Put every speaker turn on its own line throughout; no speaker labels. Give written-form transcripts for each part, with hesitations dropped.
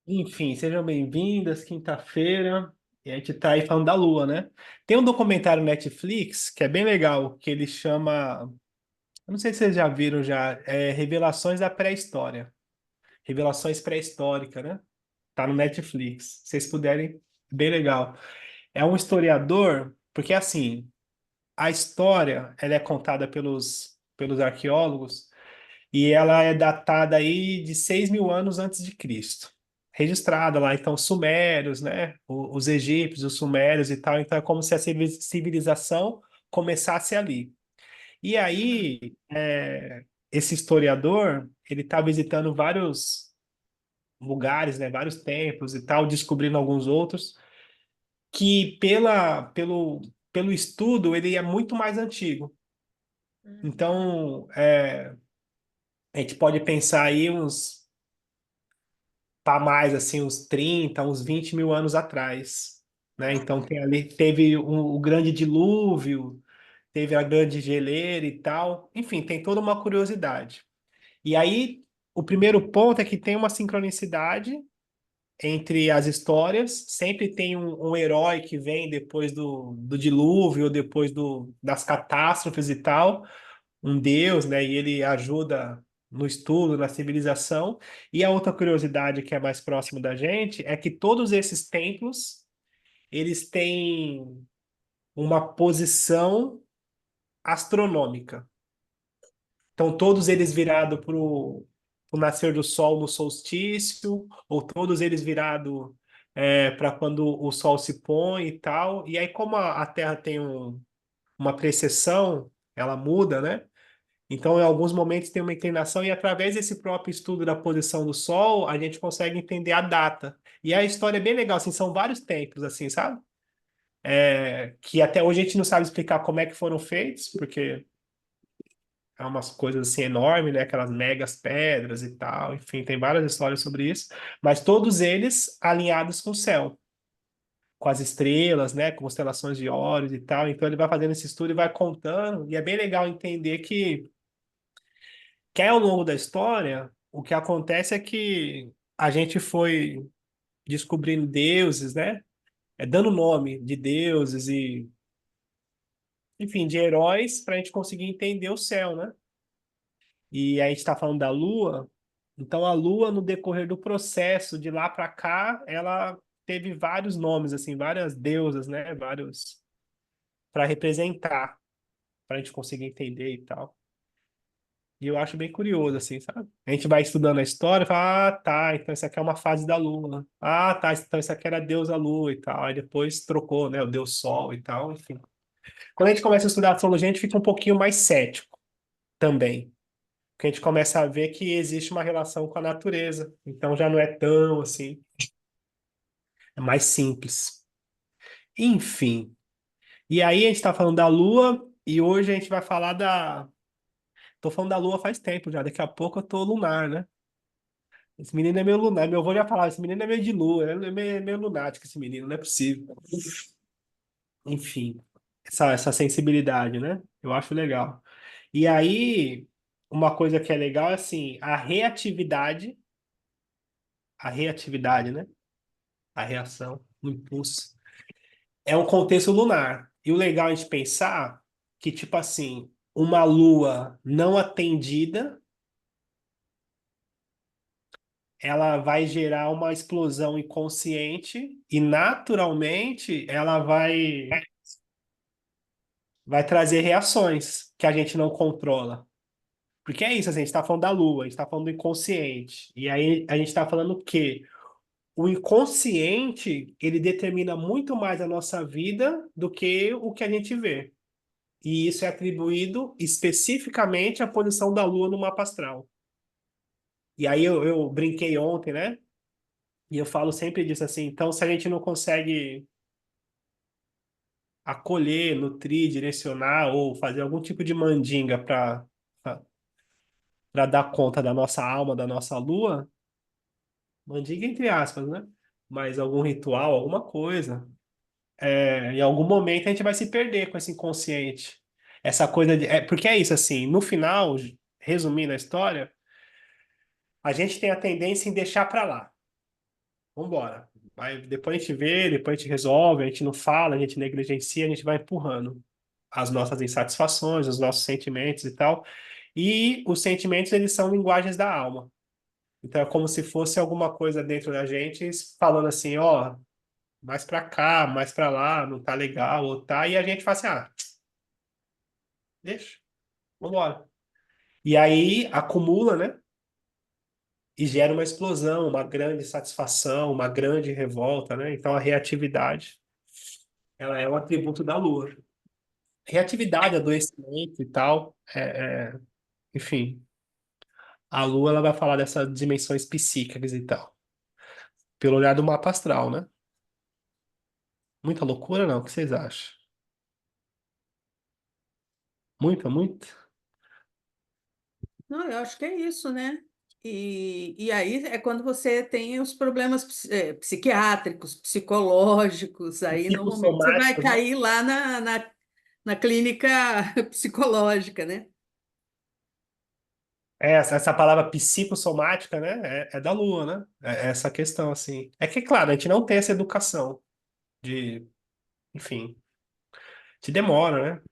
Enfim, sejam bem-vindas, quinta-feira, e a gente tá aí falando da Lua, né? Tem um documentário Netflix que é bem legal, que ele chama, eu não sei se vocês já viram já, Revelações da Pré-História. Revelações pré-históricas, né? Tá no Netflix. Se vocês puderem, bem legal. É um historiador, porque assim, a história, ela é contada pelos arqueólogos, e ela é datada aí de 6.000 anos antes de Cristo. Registrada lá, então, sumérios, né? Os egípcios, os sumérios e tal. Então, é como se a civilização começasse ali. E aí, esse historiador, ele está visitando vários lugares, né? Vários templos e tal, descobrindo alguns outros, que pelo estudo, ele é muito mais antigo.
Uhum.
Então, a gente pode pensar aí para mais assim, uns 30 uns 20.000 anos atrás, né? Então teve o grande dilúvio, teve a grande geleira e tal. Enfim, tem toda uma curiosidade. E aí, o primeiro ponto é que tem uma sincronicidade entre as histórias. Sempre tem um herói que vem depois do dilúvio, ou depois das catástrofes e tal, um deus, né? E ele ajuda no estudo, na civilização. E a outra curiosidade que é mais próximo da gente é que todos esses templos, eles têm uma posição astronômica. Então, todos eles virados para o nascer do sol no solstício, ou todos eles virados para quando o sol se põe e tal. E aí, como a Terra tem uma precessão, ela muda, né? Então, em alguns momentos tem uma inclinação, e através desse próprio estudo da posição do Sol, a gente consegue entender a data. E a história é bem legal, assim, são vários templos, assim, sabe? Que até hoje a gente não sabe explicar como é que foram feitos, porque é umas coisas assim enormes, né? Aquelas megas pedras e tal, enfim, tem várias histórias sobre isso, mas todos eles alinhados com o céu, com as estrelas, né? Constelações de Órion e tal. Então ele vai fazendo esse estudo e vai contando, e é bem legal entender que ao longo da história, o que acontece é que a gente foi descobrindo deuses, né? Dando nome de deuses e, enfim, de heróis para a gente conseguir entender o céu, né? E aí a gente está falando da Lua. Então a Lua, no decorrer do processo de lá para cá, ela teve vários nomes, assim, várias deusas, né? Vários para representar, para a gente conseguir entender e tal. E eu acho bem curioso, assim, sabe? A gente vai estudando a história e fala, ah, tá, então isso aqui é uma fase da Lua. Ah, tá, então isso aqui era a deusa Lua e tal. Aí depois trocou, né, o Deus Sol e tal, enfim. Quando a gente começa a estudar astrologia, a gente fica um pouquinho mais cético também. Porque a gente começa a ver que existe uma relação com a natureza. Então já não é tão assim, é mais simples. Enfim. E aí a gente tá falando da Lua e hoje a gente vai falar da. Tô falando da Lua faz tempo já, daqui a pouco eu tô lunar, né? Esse menino é meio lunar. Meu avô já falava, esse menino é meio de lua, é meio lunático esse menino, não é possível. Enfim, essa sensibilidade, né? Eu acho legal. E aí, uma coisa que é legal é assim, a reatividade, né? A reação, o impulso. É um contexto lunar. E o legal é a gente pensar que, tipo assim, uma lua não atendida, ela vai gerar uma explosão inconsciente e naturalmente ela vai trazer reações que a gente não controla. Porque é isso, assim, a gente está falando da Lua, a gente está falando do inconsciente. E aí a gente está falando que o inconsciente, ele determina muito mais a nossa vida do que o que a gente vê. E isso é atribuído especificamente à posição da Lua no mapa astral. E aí eu brinquei ontem, né? E eu falo sempre disso assim, então se a gente não consegue acolher, nutrir, direcionar ou fazer algum tipo de mandinga para dar conta da nossa alma, da nossa lua, mandinga entre aspas, né? Mas algum ritual, alguma coisa. Em algum momento a gente vai se perder com esse inconsciente. Essa coisa de. Porque é isso, assim, no final, resumindo a história, a gente tem a tendência em deixar para lá. vambora. Depois a gente vê, depois a gente resolve, a gente não fala, a gente negligencia, a gente vai empurrando as nossas insatisfações, os nossos sentimentos e tal. E os sentimentos, eles são linguagens da alma. Então é como se fosse alguma coisa dentro da gente falando assim, ó, mais pra cá, mais pra lá, não tá legal, ou tá, e a gente fala assim, ah, deixa, vambora. E aí acumula, né? E gera uma explosão, uma grande satisfação, uma grande revolta, né? Então a reatividade, ela é um atributo da Lua. Reatividade, adoecimento e tal, enfim, a Lua ela vai falar dessas dimensões psíquicas e tal, pelo olhar do mapa astral, né? Muita loucura, não? O que vocês acham? Muita, muita?
Não, eu acho que é isso, né? E aí é quando você tem os problemas psiquiátricos, psicológicos, aí normalmente você vai
Psicossomáticos, né?
cair lá na clínica psicológica, né?
Essa palavra psicossomática, né? É da Lua, né? É essa questão, assim. É que, claro, a gente não tem essa educação de, enfim, te demora, né?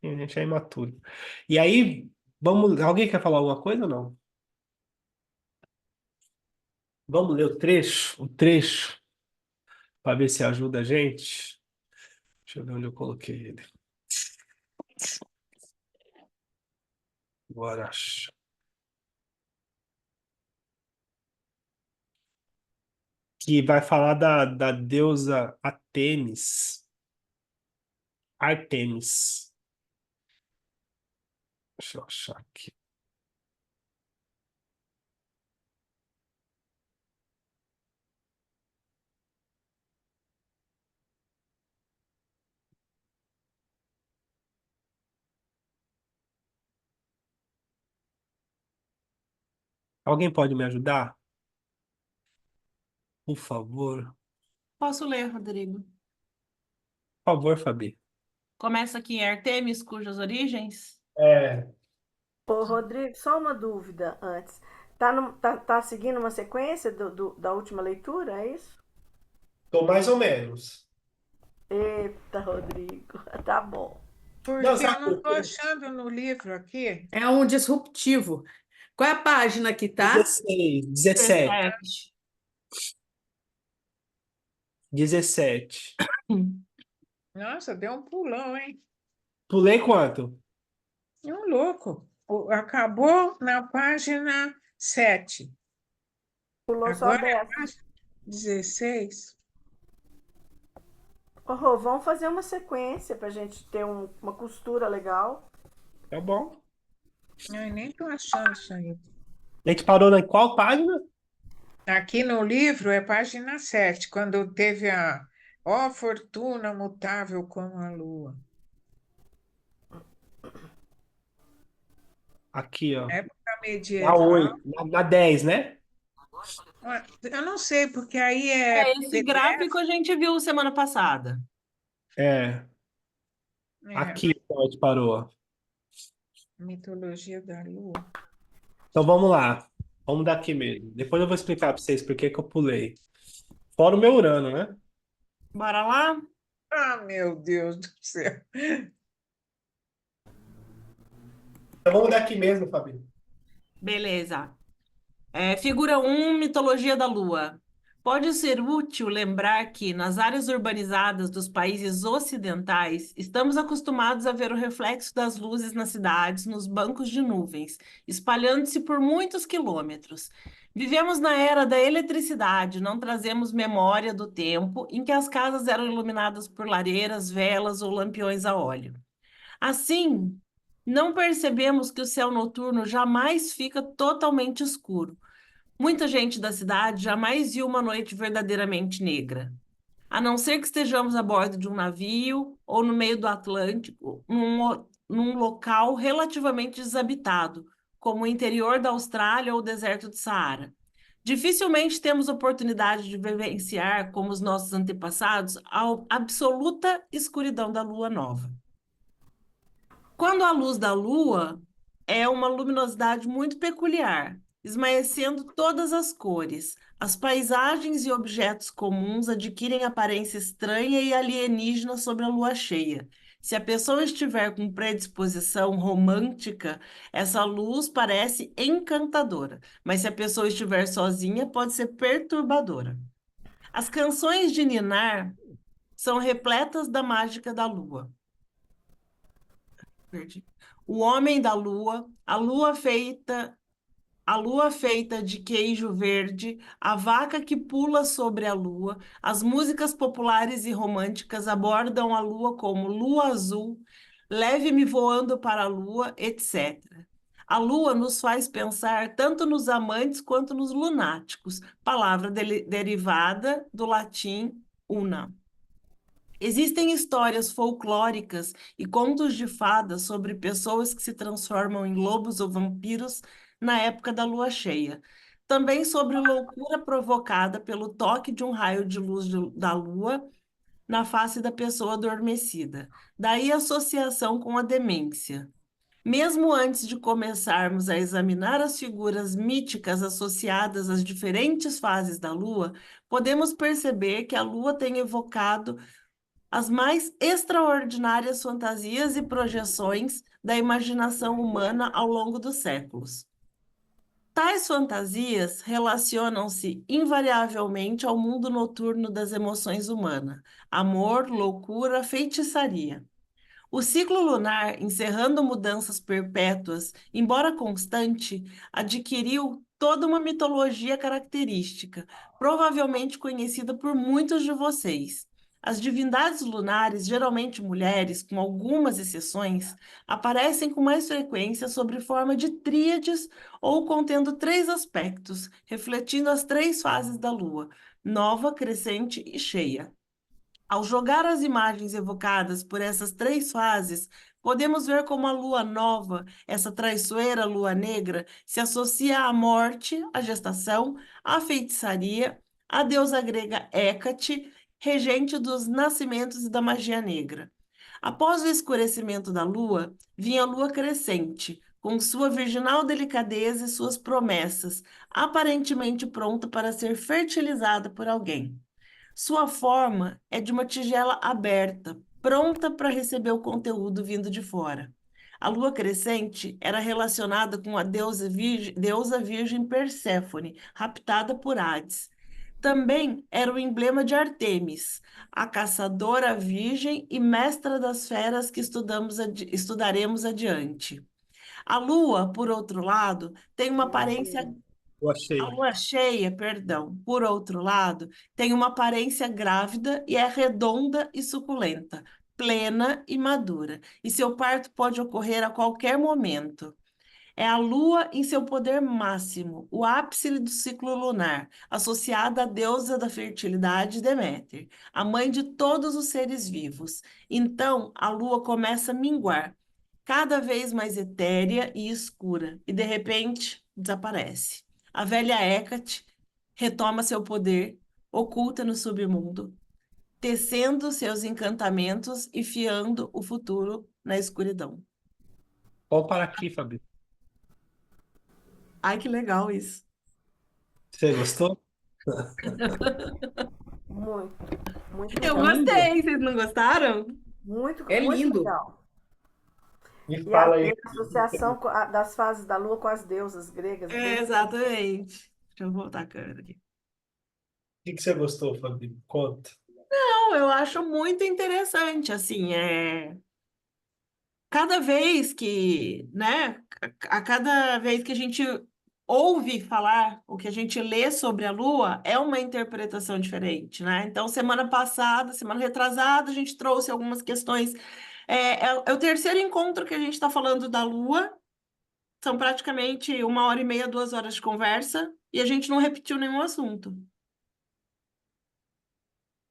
A gente é imaturo. E aí, vamos. Alguém quer falar alguma coisa ou não? Vamos ler o trecho, para ver se ajuda a gente. Deixa eu ver onde eu coloquei ele. Agora acho. Que vai falar da deusa Artemis. Artemis. Deixa eu achar aqui. Alguém pode me ajudar? Por favor.
Posso ler, Rodrigo?
Por favor, Fabi.
Começa aqui em Artemis, cujas origens.
É,
Ô, Rodrigo, só uma dúvida antes. Tá seguindo uma sequência da última leitura, é isso?
tô mais ou menos.
Eita, Rodrigo, tá bom.
Não,
Porque eu
sabe
não
por
estou
quê?
achando no livro aqui.
É um disruptivo. Qual é a página que tá?
16, 17,
17.
17.
Nossa, deu um pulão, hein?
Pulei quanto?
É um louco. Acabou na página 7.
Pulou só
Agora é a
10.
página 16.
Ô, Rô, vamos fazer uma sequência pra gente ter uma costura legal.
Tá bom.
Eu nem estou achando isso aí.
A gente parou na qual página?
Aqui no livro é página 7, quando teve a Ó fortuna mutável como a lua.
Aqui, ó.
Época
Na
medieval.
8, na 10, né?
Eu não sei, porque aí é
Esse gráfico a gente viu semana passada.
É.
é,
Aqui então, a gente parou.
mitologia da lua.
Então vamos lá. Vamos daqui mesmo. Depois eu vou explicar para vocês por que que eu pulei. Fora o meu Urano, né?
Bora lá?
Ah, meu Deus do céu.
Então vamos daqui mesmo, Fabi.
Beleza. Figura 1, mitologia da Lua. Pode ser útil lembrar que, nas áreas urbanizadas dos países ocidentais, estamos acostumados a ver o reflexo das luzes nas cidades, nos bancos de nuvens, espalhando-se por muitos quilômetros. Vivemos na era da eletricidade, não trazemos memória do tempo em que as casas eram iluminadas por lareiras, velas ou lampiões a óleo. Assim, não percebemos que o céu noturno jamais fica totalmente escuro. Muita gente da cidade jamais viu uma noite verdadeiramente negra. A não ser que estejamos a bordo de um navio ou no meio do Atlântico, num local relativamente desabitado, como o interior da Austrália ou o deserto de Saara. Dificilmente temos oportunidade de vivenciar, como os nossos antepassados, a absoluta escuridão da lua nova. Quando a luz da lua é uma luminosidade muito peculiar, esmaecendo todas as cores. As paisagens e objetos comuns adquirem aparência estranha e alienígena sobre a lua cheia. Se a pessoa estiver com predisposição romântica, essa luz parece encantadora, mas se a pessoa estiver sozinha, pode ser perturbadora. As canções de ninar são repletas da mágica da lua. Perdi. O homem da lua, a lua feita de queijo verde, a vaca que pula sobre a lua, as músicas populares e românticas abordam a lua como lua azul, leve-me voando para a lua, etc. A lua nos faz pensar tanto nos amantes quanto nos lunáticos, palavra derivada do latim una. Existem histórias folclóricas e contos de fadas sobre pessoas que se transformam em lobos ou vampiros na época da lua cheia. Também sobre loucura provocada pelo toque de um raio de luz da lua na face da pessoa adormecida. Daí a associação com a demência. Mesmo antes de começarmos a examinar as figuras míticas associadas às diferentes fases da lua, podemos perceber que a lua tem evocado as mais extraordinárias fantasias e projeções da imaginação humana ao longo dos séculos. Tais fantasias relacionam-se invariavelmente ao mundo noturno das emoções humanas: amor, loucura, feitiçaria. O ciclo lunar, encerrando mudanças perpétuas, embora constante, adquiriu toda uma mitologia característica, provavelmente conhecida por muitos de vocês. As divindades lunares, geralmente mulheres, com algumas exceções, aparecem com mais frequência sob forma de tríades ou contendo 3 aspectos, refletindo as 3 fases da lua: nova, crescente e cheia. Ao jogar as imagens evocadas por essas 3 fases, podemos ver como a lua nova, essa traiçoeira lua negra, se associa à morte, à gestação, à feitiçaria, à deusa grega Hécate, regente dos nascimentos e da magia negra. Após o escurecimento da lua, vinha a lua crescente, com sua virginal delicadeza e suas promessas, aparentemente pronta para ser fertilizada por alguém. Sua forma é de uma tigela aberta, pronta para receber o conteúdo vindo de fora. A lua crescente era relacionada com a deusa virgem Perséfone, raptada por Hades. Também era o emblema de Ártemis, a caçadora virgem e mestra das feras que estudaremos adiante. A lua, por outro lado, tem uma aparência
Eu
a
achei.
lua cheia, perdão, por outro lado, tem uma aparência grávida e é redonda e suculenta, plena e madura, e seu parto pode ocorrer a qualquer momento. É a lua em seu poder máximo, o ápice do ciclo lunar, associada à deusa da fertilidade Deméter, a mãe de todos os seres vivos. Então, a lua começa a minguar, cada vez mais etérea e escura, e de repente desaparece. A velha Hecate retoma seu poder, oculta no submundo, tecendo seus encantamentos e fiando o futuro na escuridão.
Vou para aqui, Fabi.
Ai, que legal isso.
Você gostou?
Muito, muito
Eu
legal.
Lindo.
gostei, vocês não gostaram?
Muito,
É
muito
lindo.
legal.
Me
E
fala
e
aí.
a associação das fases da lua com as deusas gregas.
É, exatamente. Deixa eu voltar a câmera aqui.
O que você gostou, Fabi? Conta.
Não, eu acho muito interessante, assim, cada vez que, né, a cada vez que a gente ouve falar, o que a gente lê sobre a Lua, é uma interpretação diferente, né? Então, semana passada, semana retrasada, a gente trouxe algumas questões. É o terceiro encontro que a gente está falando da Lua, são praticamente 1h30, 2 horas de conversa, e a gente não repetiu nenhum assunto.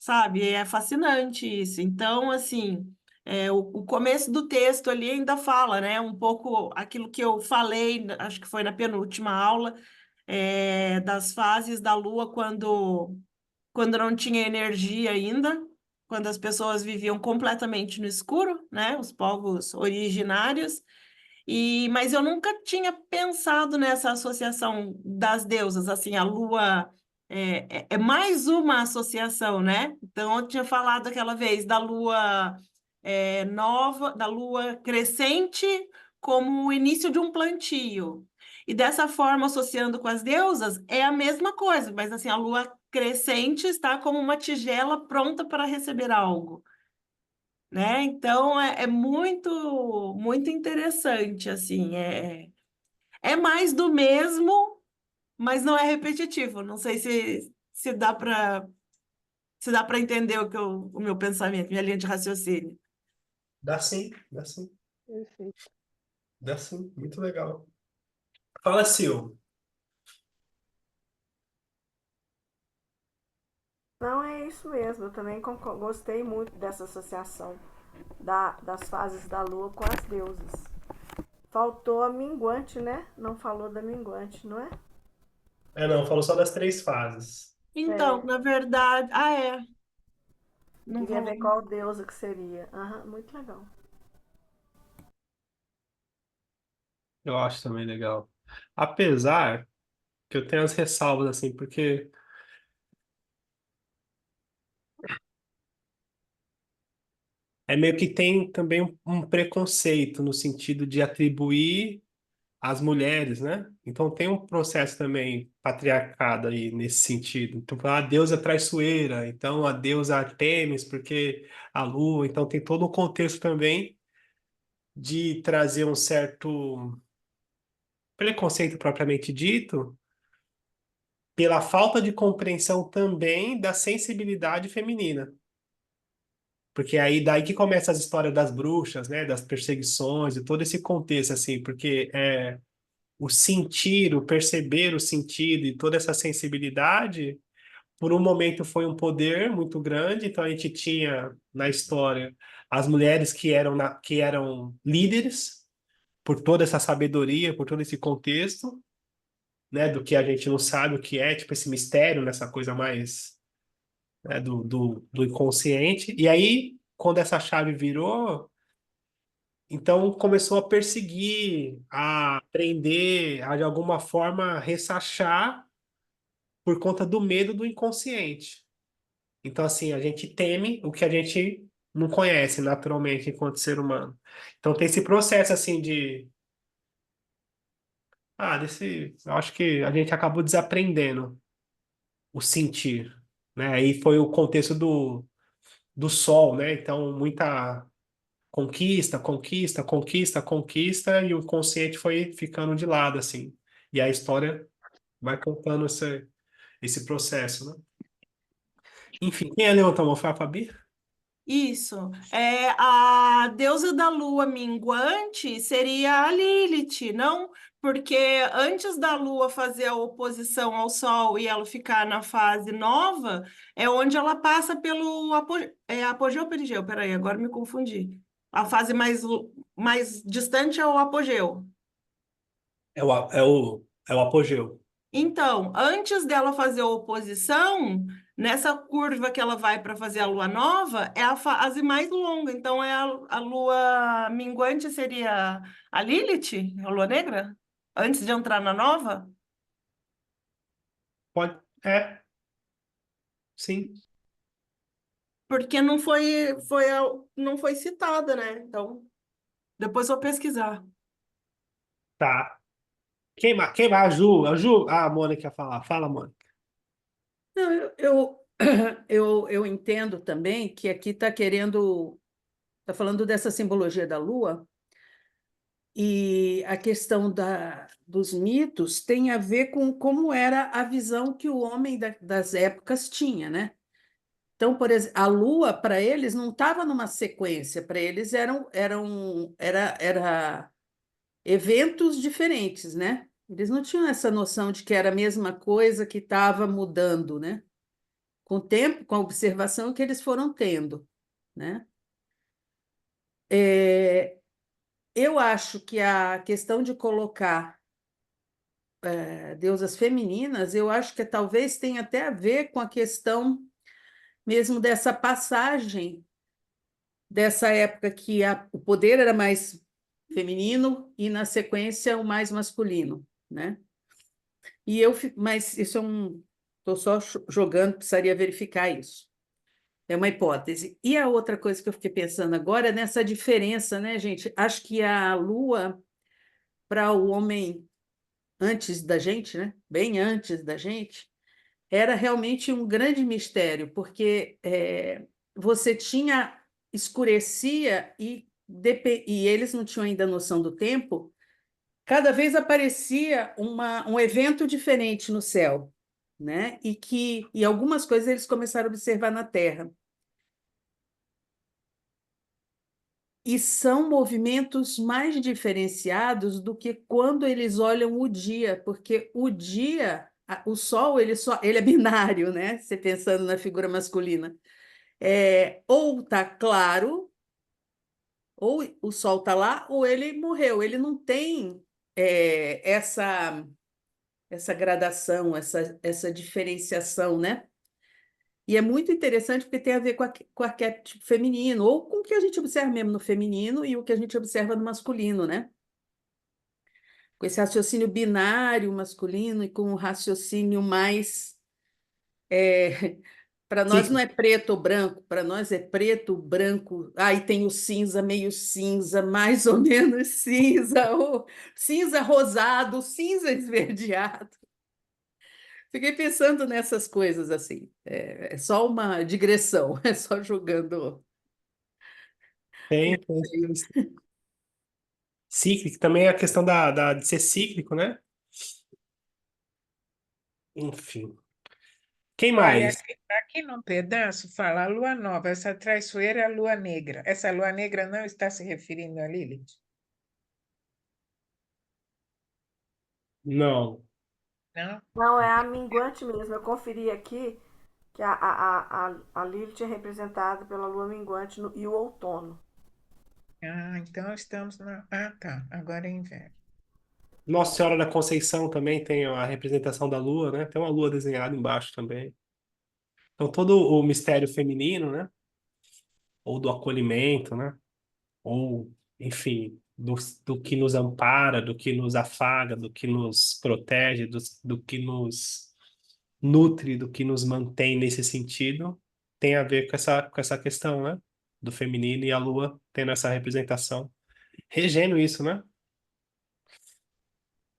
Sabe? É fascinante isso. Então, assim, o começo do texto ali ainda fala, né? Um pouco aquilo que eu falei, acho que foi na penúltima aula, das fases da Lua quando não tinha energia ainda, quando as pessoas viviam completamente no escuro, né? Os povos originários. Mas eu nunca tinha pensado nessa associação das deusas, assim, a lua é mais uma associação, né? Então, eu tinha falado aquela vez da lua nova, da lua crescente como o início de um plantio. E dessa forma, associando com as deusas, é a mesma coisa, mas assim, a lua crescente está como uma tigela pronta para receber algo, né? Então é muito muito interessante assim, é mais do mesmo, mas não é repetitivo. Não sei se dá para entender o meu pensamento, minha linha de raciocínio.
Dá sim, dá sim,
Perfeito.
dá sim. Muito legal. Fala, Sil.
Não, é isso mesmo. Eu também gostei muito dessa associação das fases da lua com as deusas. Faltou a minguante, né? Não falou da minguante, não é?
Não, falou só das 3 fases.
Então,
É,
na verdade, não
queria
falou.
ver qual deusa que seria. Aham, muito legal.
Eu acho também legal. Apesar que eu tenho as ressalvas, assim, porque meio que tem também um preconceito no sentido de atribuir às mulheres, né? Então tem um processo também patriarcado aí nesse sentido. Então, a deusa traiçoeira, então a deusa Artemis, porque a lua, então tem todo um contexto também de trazer um certo preconceito propriamente dito, pela falta de compreensão também da sensibilidade feminina. Porque aí daí que começa as histórias das bruxas, né, das perseguições e todo esse contexto assim, porque o sentir, o perceber o sentido e toda essa sensibilidade, por um momento foi um poder muito grande, então a gente tinha na história as mulheres que eram líderes por toda essa sabedoria, por todo esse contexto, né, do que a gente não sabe o que é, tipo esse mistério nessa coisa mais, né, do inconsciente. E aí, quando essa chave virou, então começou a perseguir, a prender, a de alguma forma ressachar por conta do medo do inconsciente. Então, assim, a gente teme o que a gente não conhece naturalmente enquanto ser humano. Então tem esse processo assim eu acho que a gente acabou desaprendendo o sentir, né? Aí foi o contexto do sol, né? Então, muita conquista, conquista, conquista, conquista, e o consciente foi ficando de lado, assim. E a história vai contando esse processo, né? Enfim, quem é Leão Tomou? Foi a Fabi?
Isso. A deusa da lua minguante seria a Lilith, não? Porque antes da lua fazer a oposição ao sol e ela ficar na fase nova, é onde ela passa pelo apogeu ou perigeu? Peraí, agora me confundi. A fase mais distante é o apogeu.
É o apogeu.
Então, antes dela fazer a oposição, nessa curva que ela vai para fazer a lua nova, é a fase mais longa. Então, a lua minguante seria a Lilith, a lua negra, antes de entrar na nova?
Pode, sim,
Porque não foi citada, né? Então, depois eu vou pesquisar.
tá. Quem mais? A Mônica quer falar. Fala, Mônica.
Não, eu entendo também que aqui está falando dessa simbologia da lua, e a questão dos mitos tem a ver com como era a visão que o homem das épocas tinha, né? Então, por exemplo, a lua, para eles, não estava numa sequência, para eles era eventos diferentes, né? Eles não tinham essa noção de que era a mesma coisa que estava mudando, né? Com o tempo, com a observação que eles foram tendo, né? Eu acho que a questão de colocar deusas femininas, eu acho que talvez tenha até a ver com a questão mesmo dessa passagem dessa época que o poder era mais feminino e, na sequência, o mais masculino, né? Mas isso estou só jogando, precisaria verificar isso. É uma hipótese. E a outra coisa que eu fiquei pensando agora é nessa diferença, né, gente? Acho que a Lua, para o homem antes da gente, né? Bem antes da gente, era realmente um grande mistério, porque você escurecia e eles não tinham ainda noção do tempo, cada vez aparecia um evento diferente no céu, né? E algumas coisas eles começaram a observar na Terra. E são movimentos mais diferenciados do que quando eles olham o dia, porque o dia, o Sol, ele é binário, né? Você pensando na figura masculina. Ou está claro, ou o Sol está lá, ou ele morreu. Ele não tem essa gradação, essa diferenciação, né? E é muito interessante porque tem a ver com o arquétipo feminino, ou com o que a gente observa mesmo no feminino e o que a gente observa no masculino, né? Com esse raciocínio binário masculino e com o raciocínio mais. Para nós não
Sim,
é preto ou branco, para nós é preto, branco, aí tem o cinza, meio cinza, mais ou menos cinza, ou cinza rosado, cinza esverdeado. Fiquei pensando nessas coisas assim. É só uma digressão, é só jogando.
tem. Cíclico, também a questão de ser cíclico, né? Enfim. Quem
Olha,
mais?
aqui num pedaço fala a lua nova, essa traiçoeira é a lua negra. Essa lua negra não está se referindo a Lilith?
Não.
Não?
Não, é a minguante mesmo. Eu conferi aqui que a Lilith é representada pela lua minguante e o outono.
Ah, então estamos na. Ah, tá. Agora é inverno.
Nossa Senhora da Conceição também tem a representação da lua, né? Tem uma lua desenhada embaixo também. Então, todo o mistério feminino, né? Ou do acolhimento, né? Ou, enfim, do que nos ampara, do que nos afaga, do que nos protege, do que nos nutre, do que nos mantém nesse sentido, tem a ver com essa questão, né? Do feminino e a lua tendo essa representação, regendo isso, né?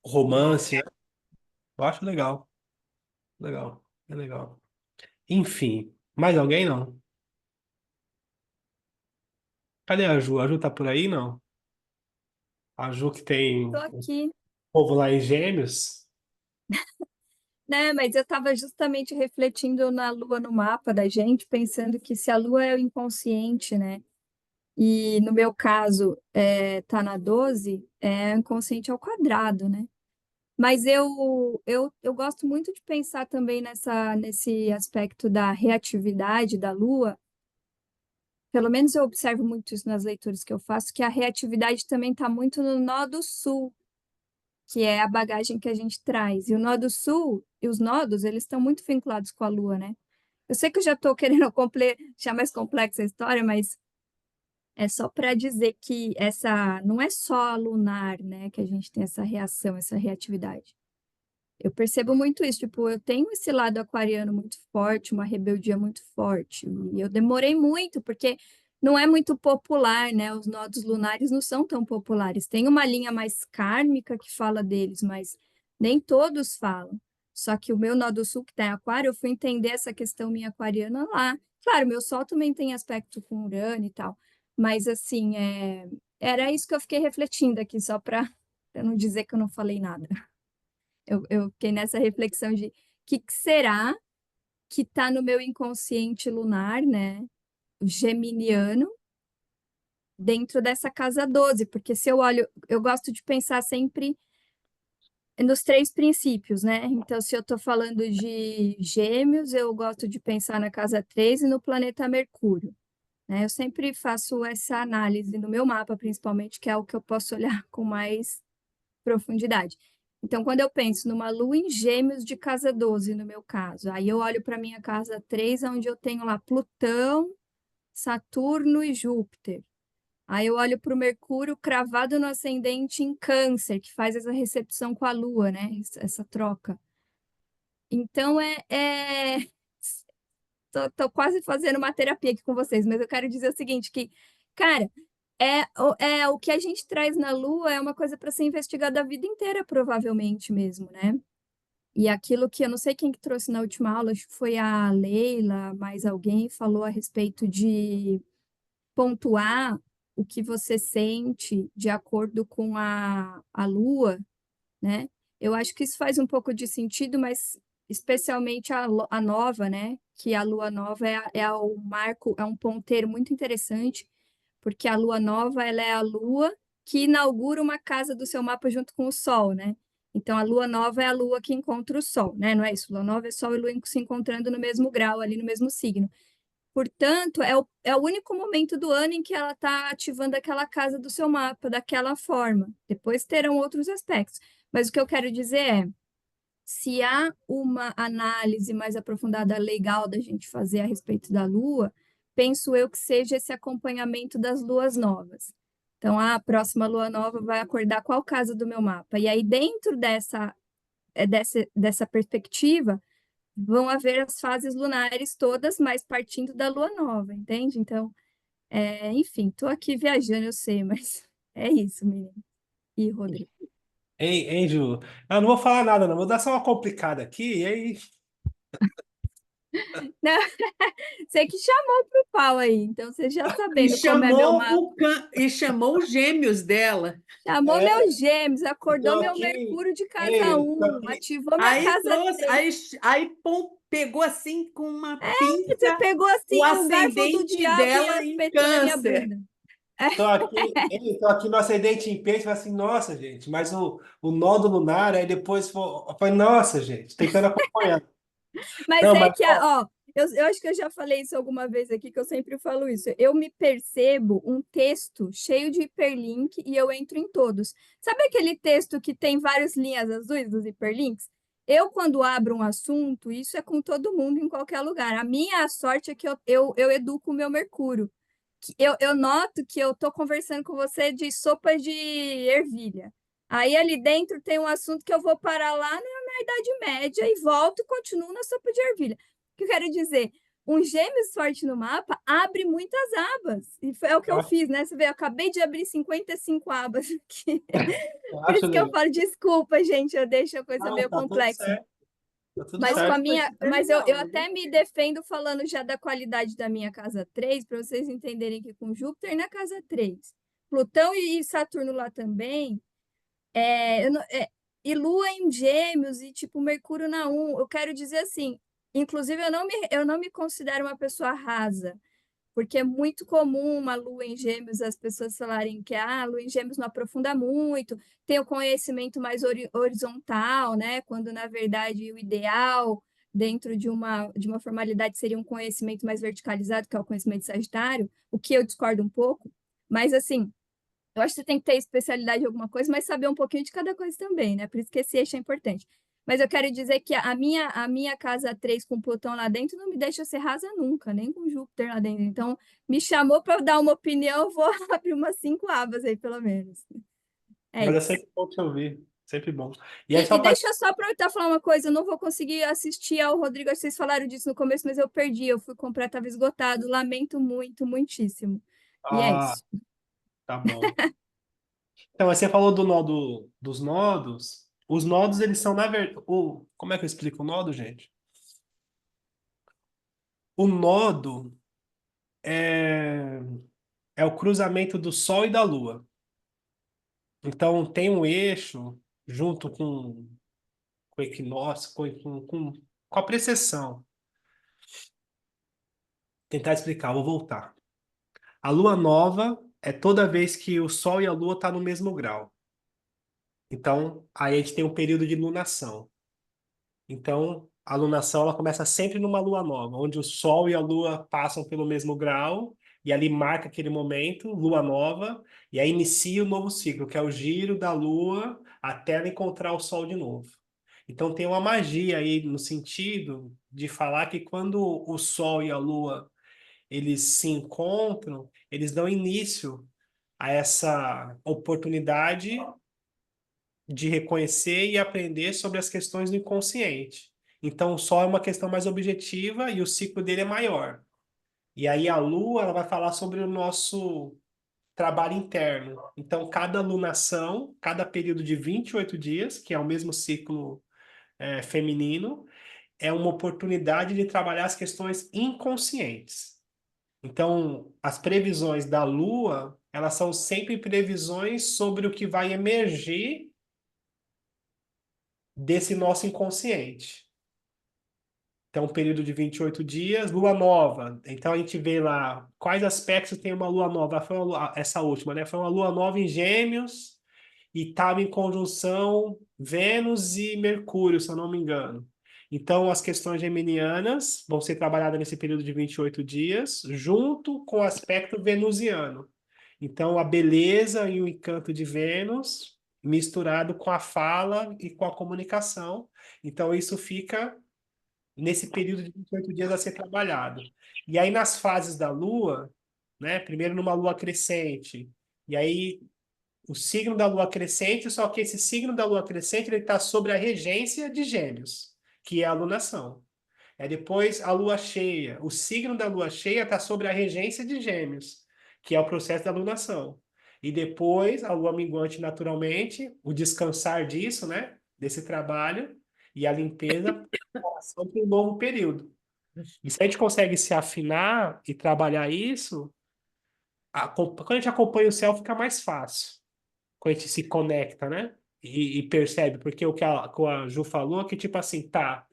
O romance, né? Eu acho legal, legal, é legal. Enfim, mais alguém não? Cadê a Ju? A Ju tá por aí, não? A Ju que tem
Tô
o
aqui,
povo lá em Gêmeos.
né? Mas eu estava justamente refletindo na Lua no mapa da gente, pensando que se a Lua é o inconsciente, né? E no meu caso, tá na 12, é inconsciente ao quadrado, né? Mas eu gosto muito de pensar também nesse aspecto da reatividade da Lua. Pelo menos eu observo muito isso nas leituras que eu faço, que a reatividade também está muito no nó do sul, que é a bagagem que a gente traz. E o nó do sul e os nodos, eles estão muito vinculados com a Lua, né? Eu sei que eu já estou querendo deixar mais complexa a história, mas é só para dizer que essa não é só lunar, né, que a gente tem essa reação, essa reatividade. Eu percebo muito isso, tipo, eu tenho esse lado aquariano muito forte, uma rebeldia muito forte, e eu demorei muito, porque não é muito popular, né? Os nodos lunares não são tão populares. Tem uma linha mais kármica que fala deles, mas nem todos falam. Só que o meu nó do sul, que está em aquário, eu fui entender essa questão minha aquariana lá. Claro, meu sol também tem aspecto com Urano e tal, mas assim, era isso que eu fiquei refletindo aqui, só para não dizer que eu não falei nada. Eu fiquei nessa reflexão de que será que está no meu inconsciente lunar, né? Geminiano, dentro dessa casa 12, porque se eu olho, eu gosto de pensar sempre nos três princípios, né? Então, se eu estou falando de Gêmeos, eu gosto de pensar na casa 3 e no planeta Mercúrio, né? Eu sempre faço essa análise no meu mapa, principalmente, que é o que eu posso olhar com mais profundidade. Então, quando eu penso numa lua em Gêmeos de casa 12, no meu caso, aí eu olho para minha casa 3, onde eu tenho lá Plutão, Saturno e Júpiter. Aí eu olho para o Mercúrio cravado no ascendente em Câncer, que faz essa recepção com a Lua, né? Essa troca. Então tô quase fazendo uma terapia aqui com vocês, mas eu quero dizer o seguinte, que, cara, o que a gente traz na Lua é uma coisa para ser investigada a vida inteira, provavelmente mesmo, né? E aquilo que eu não sei quem que trouxe na última aula, acho que foi a Leila, mais alguém, falou a respeito de pontuar o que você sente de acordo com a Lua, né? Eu acho que isso faz um pouco de sentido, mas especialmente a nova, né? Que a lua nova o marco, é um ponteiro muito interessante, porque a lua nova ela é a lua que inaugura uma casa do seu mapa junto com o sol, né? Então a lua nova é a lua que encontra o sol, né? Não é isso? Lua nova é sol e lua se encontrando no mesmo grau, ali no mesmo signo. Portanto, é o único momento do ano em que ela está ativando aquela casa do seu mapa daquela forma. Depois terão outros aspectos. Mas o que eu quero dizer é, se há uma análise mais aprofundada legal da gente fazer a respeito da Lua, penso eu que seja esse acompanhamento das luas novas. Então, a próxima lua nova vai acordar qual casa do meu mapa? E aí, dentro dessa perspectiva, vão haver as fases lunares todas, mas partindo da lua nova, entende? Então, enfim, estou aqui viajando, eu sei, mas é isso, menino. E Rodrigo.
Hein, Ju? Eu não vou falar nada, não. Vou dar só uma complicada aqui, e aí.
Não, você que chamou pro pau aí, então você já
E
sabendo como é meu
chamou,
mapa.
e chamou os gêmeos dela.
Chamou
É,
meus gêmeos, acordou
tô
meu
aqui.
Mercúrio de casa
Ei, tô
1,
aqui.
ativou minha
Aí
casa
trouxe,
3.
pegou assim com uma
Você
pinça
pegou
o
assim o garfo do
ascendente
diabo e
dela em
espetou na minha
câncer.
bunda.
Tô aqui no ascendente em peixe, falei assim, nossa, gente, mas o nódo lunar, aí depois foi, nossa, gente, tentando acompanhar.
Mas
Não,
é
mas,
que,
ó,
ó, eu acho que eu já falei isso alguma vez aqui, que eu sempre falo isso. Eu me percebo um texto cheio de hiperlink e eu entro em todos. Sabe aquele texto que tem várias linhas azuis dos hiperlinks? Eu, quando abro um assunto, isso é com todo mundo em qualquer lugar. A minha sorte é que eu educo o meu Mercúrio. Eu noto que eu estou conversando com você de sopa de ervilha. Aí ali dentro tem um assunto que eu vou parar lá na Idade Média e volto e continuo na sopa de ervilha. O que eu quero dizer? Um gêmeos forte no mapa abre muitas abas. E é o que
eu
eu
acho,
fiz, né? Você vê, eu acabei de abrir 55 abas aqui.
eu
Por
acho
isso que eu
legal.
falo, desculpa, gente, eu deixo a coisa
Não,
meio complexa.
tá tudo
Mas com a
certo.
Foi
minha,
super
mas eu
legal,
até
viu?
me defendo falando já da qualidade da minha casa 3 para vocês entenderem que com Júpiter na casa 3 Plutão e Saturno lá também, e Lua em Gêmeos e tipo Mercúrio na 1, eu quero dizer assim, inclusive eu não me considero uma pessoa rasa, porque é muito comum uma lua em gêmeos as pessoas falarem que a lua em gêmeos não aprofunda muito, tem o conhecimento mais horizontal, né? Quando, na verdade, o ideal dentro de uma formalidade seria um conhecimento mais verticalizado, que é o conhecimento de Sagitário, o que eu discordo um pouco, mas assim, eu acho que você tem que ter especialidade em alguma coisa, mas saber um pouquinho de cada coisa também, né? Por isso que esse eixo é importante. Mas eu quero dizer que a minha casa 3 com Plutão lá dentro não me deixa ser rasa nunca, nem com Júpiter lá dentro. Então, me chamou para dar uma opinião, eu vou abrir umas 5 abas aí, pelo menos. É
Mas é
isso.
sempre bom te ouvir, sempre bom. E aí,
E
só para.
deixa eu só aproveitar e falar uma coisa, eu não vou conseguir assistir ao Rodrigo, acho que vocês falaram disso no começo, mas eu perdi, eu fui comprar, estava esgotado, lamento muito, muitíssimo. E é
Ah,
isso.
tá bom. Então, aí você falou do dos nodos. Os nodos, eles são, na verdade. Como é que eu explico o nodo, gente? O nodo é, é o cruzamento do Sol e da Lua. Então, tem um eixo junto com o equinócio, com a precessão. Tentar explicar, vou voltar. A lua nova é toda vez que o Sol e a Lua estão no mesmo grau. Então, aí a gente tem um período de lunação. Então, a lunação ela começa sempre numa lua nova, onde o Sol e a Lua passam pelo mesmo grau, e ali marca aquele momento, lua nova, e aí inicia o novo ciclo, que é o giro da Lua até ela encontrar o Sol de novo. Então, tem uma magia aí no sentido de falar que quando o Sol e a Lua eles se encontram, eles dão início a essa oportunidade de reconhecer e aprender sobre as questões do inconsciente. Então, o Sol é uma questão mais objetiva e o ciclo dele é maior. E aí a Lua, ela vai falar sobre o nosso trabalho interno. Então, cada lunação, cada período de 28 dias, que é o mesmo ciclo feminino, é uma oportunidade de trabalhar as questões inconscientes. Então, as previsões da Lua, elas são sempre previsões sobre o que vai emergir desse nosso inconsciente. Então, um período de 28 dias, lua nova. Então, a gente vê lá quais aspectos tem uma lua nova. Foi essa última, né? Foi uma lua nova em Gêmeos e estava em conjunção Vênus e Mercúrio, se eu não me engano. Então, as questões geminianas vão ser trabalhadas nesse período de 28 dias, junto com o aspecto venusiano. Então, a beleza e o encanto de Vênus misturado com a fala e com a comunicação. Então, isso fica nesse período de 28 dias a ser trabalhado. E aí, nas fases da Lua, né? Primeiro numa Lua crescente, e aí o signo da Lua crescente, só que esse signo da Lua crescente ele está sobre a regência de Gêmeos, que é a lunação. É depois a Lua cheia. O signo da Lua cheia está sobre a regência de Gêmeos, que é o processo da lunação. E depois a Lua minguante, naturalmente, o descansar disso, né? Desse trabalho e a limpeza para um novo período. E se a gente consegue se afinar e trabalhar isso, quando a gente acompanha o céu, fica mais fácil. Quando a gente se conecta, né? E percebe, porque o que a Ju falou é que, tipo assim, tá.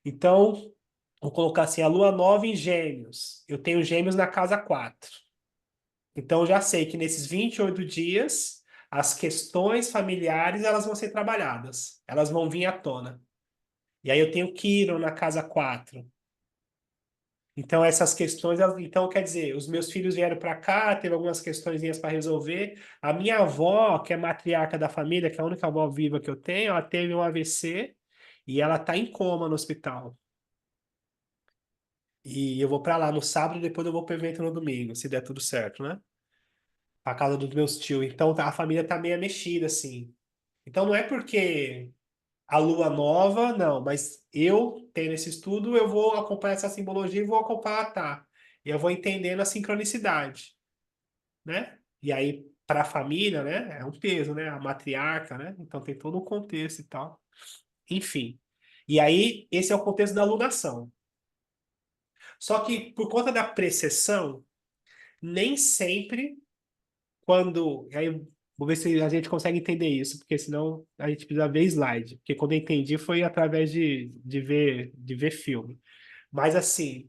Então, vou colocar assim, a lua nova em Gêmeos. Eu tenho Gêmeos na casa 4. Então, eu já sei que nesses 28 dias, as questões familiares, elas vão ser trabalhadas. Elas vão vir à tona. E aí eu tenho Quirón na casa 4. Então, essas questões, então, quer dizer, os meus filhos vieram para cá, teve algumas questõezinhas para resolver. A minha avó, que é matriarca da família, que é a única avó viva que eu tenho, ela teve um AVC e ela está em coma no hospital. E eu vou para lá no sábado e depois eu vou para o evento no domingo, se der tudo certo, né? Para casa dos meus tios. Então, a família tá meio mexida, assim. Então, não é porque a lua nova, não, mas eu tendo esse estudo, eu vou acompanhar essa simbologia e vou acompanhar, tá? E eu vou entendendo a sincronicidade, né? E aí, para a família, né? É um peso, né? A matriarca, né? Então tem todo um contexto e tal. Enfim. E aí, esse é o contexto da alunação. Só que, por conta da precessão, nem sempre, quando. Aí, vou ver se a gente consegue entender isso, porque senão a gente precisa ver slide. Porque quando eu entendi foi através de ver filme. Mas assim,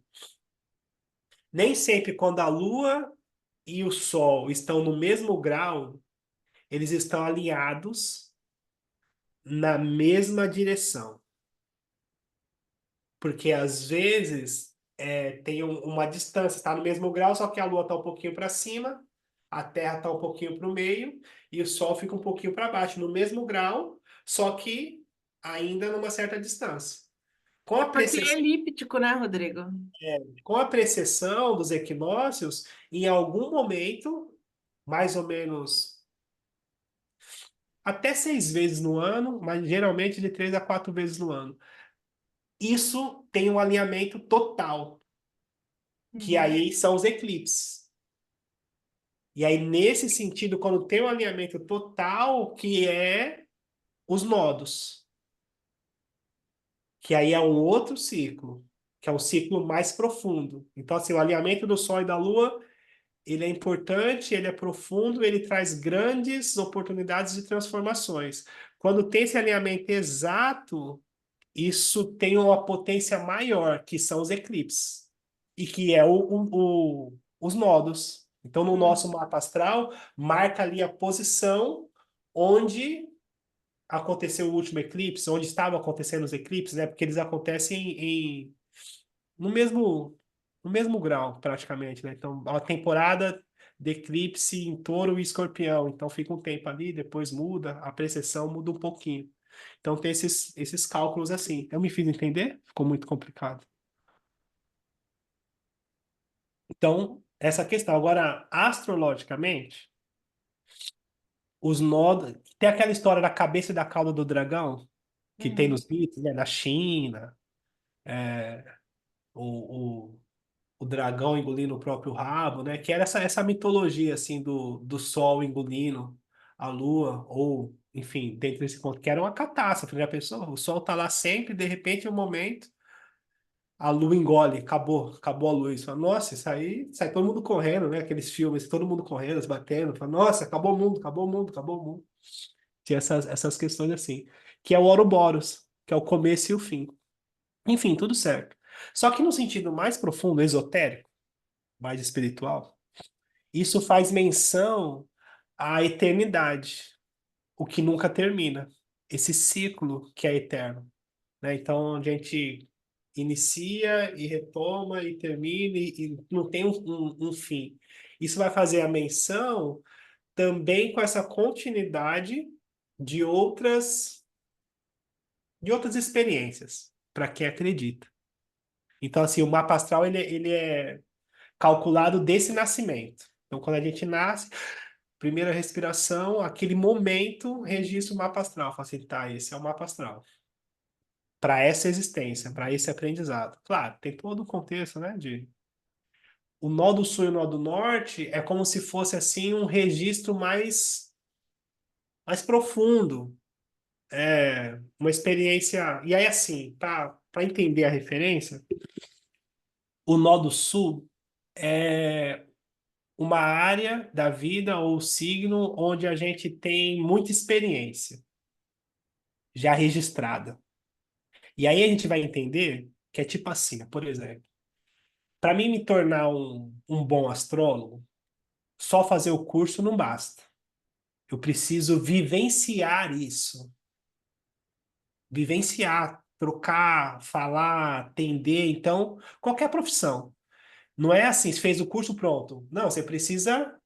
nem sempre quando a Lua e o Sol estão no mesmo grau, eles estão alinhados na mesma direção. Porque às vezes tem uma distância, está no mesmo grau, só que a Lua está um pouquinho para cima, a Terra está um pouquinho para o meio e o Sol fica um pouquinho para baixo, no mesmo grau, só que ainda numa certa distância. Com a
Porque é
precessão,
elíptico, né, Rodrigo?
com a precessão dos equinócios, em algum momento, mais ou menos até 6 vezes no ano, mas geralmente de 3 a 4 vezes no ano. Isso tem um alinhamento total, que
Uhum.
aí são os eclipses. E aí, nesse sentido, quando tem um alinhamento total, que é os nodos, que aí é um outro ciclo, que é um ciclo mais profundo. Então, assim, o alinhamento do Sol e da Lua, ele é importante, ele é profundo, ele traz grandes oportunidades de transformações. Quando tem esse alinhamento exato, isso tem uma potência maior, que são os eclipses, e que é os nodos. Então, no nosso mapa astral, marca ali a posição onde aconteceu o último eclipse, onde estavam acontecendo os eclipses, né? Porque eles acontecem no mesmo grau, praticamente, né? Então, a temporada de eclipse em Touro e Escorpião. Então, fica um tempo ali, depois muda, a precessão muda um pouquinho. Então tem esses cálculos assim. Eu me fiz entender? Ficou muito complicado. Então, essa questão. Agora, astrologicamente, os nodos. Tem aquela história da cabeça e da cauda do dragão, que tem
Uhum.
nos mitos, né? Da China, o, o, o dragão engolindo o próprio rabo, né? Que era essa mitologia, assim, do sol engolindo a lua, ou, enfim, dentro desse ponto, que era uma catástrofe, né? A pessoa, o sol tá lá sempre, de repente, um momento, a lua engole, acabou a luz. Fala, nossa, isso aí, sai todo mundo correndo, né? Aqueles filmes, todo mundo correndo, se batendo. Fala, nossa, acabou o mundo, acabou o mundo, acabou o mundo. Tinha essas questões assim. Que é o Ouroboros, que é o começo e o fim. Enfim, tudo certo. Só que no sentido mais profundo, esotérico, mais espiritual, isso faz menção à eternidade, o que nunca termina. Esse ciclo que é eterno, né? Então, a gente inicia e retoma e termina e não tem um fim. Isso vai fazer a menção também com essa continuidade de outras experiências, para quem acredita. Então, assim, o mapa astral ele é calculado desse nascimento. Então, quando a gente nasce, primeira respiração, aquele momento registra o mapa astral. Fala assim, tá, esse é o mapa astral. Para essa existência, para esse aprendizado. Claro, tem todo o contexto, né, o nó do sul e o nó do norte é como se fosse assim um registro mais profundo, uma experiência. E aí, assim, para entender a referência, o nó do sul é uma área da vida ou signo onde a gente tem muita experiência já registrada. E aí a gente vai entender que é tipo assim, por exemplo, para mim me tornar um bom astrólogo, só fazer o curso não basta. Eu preciso vivenciar isso. Vivenciar, trocar, falar, atender. Então, qualquer profissão. Não é assim, você fez o curso, pronto. Não, você precisa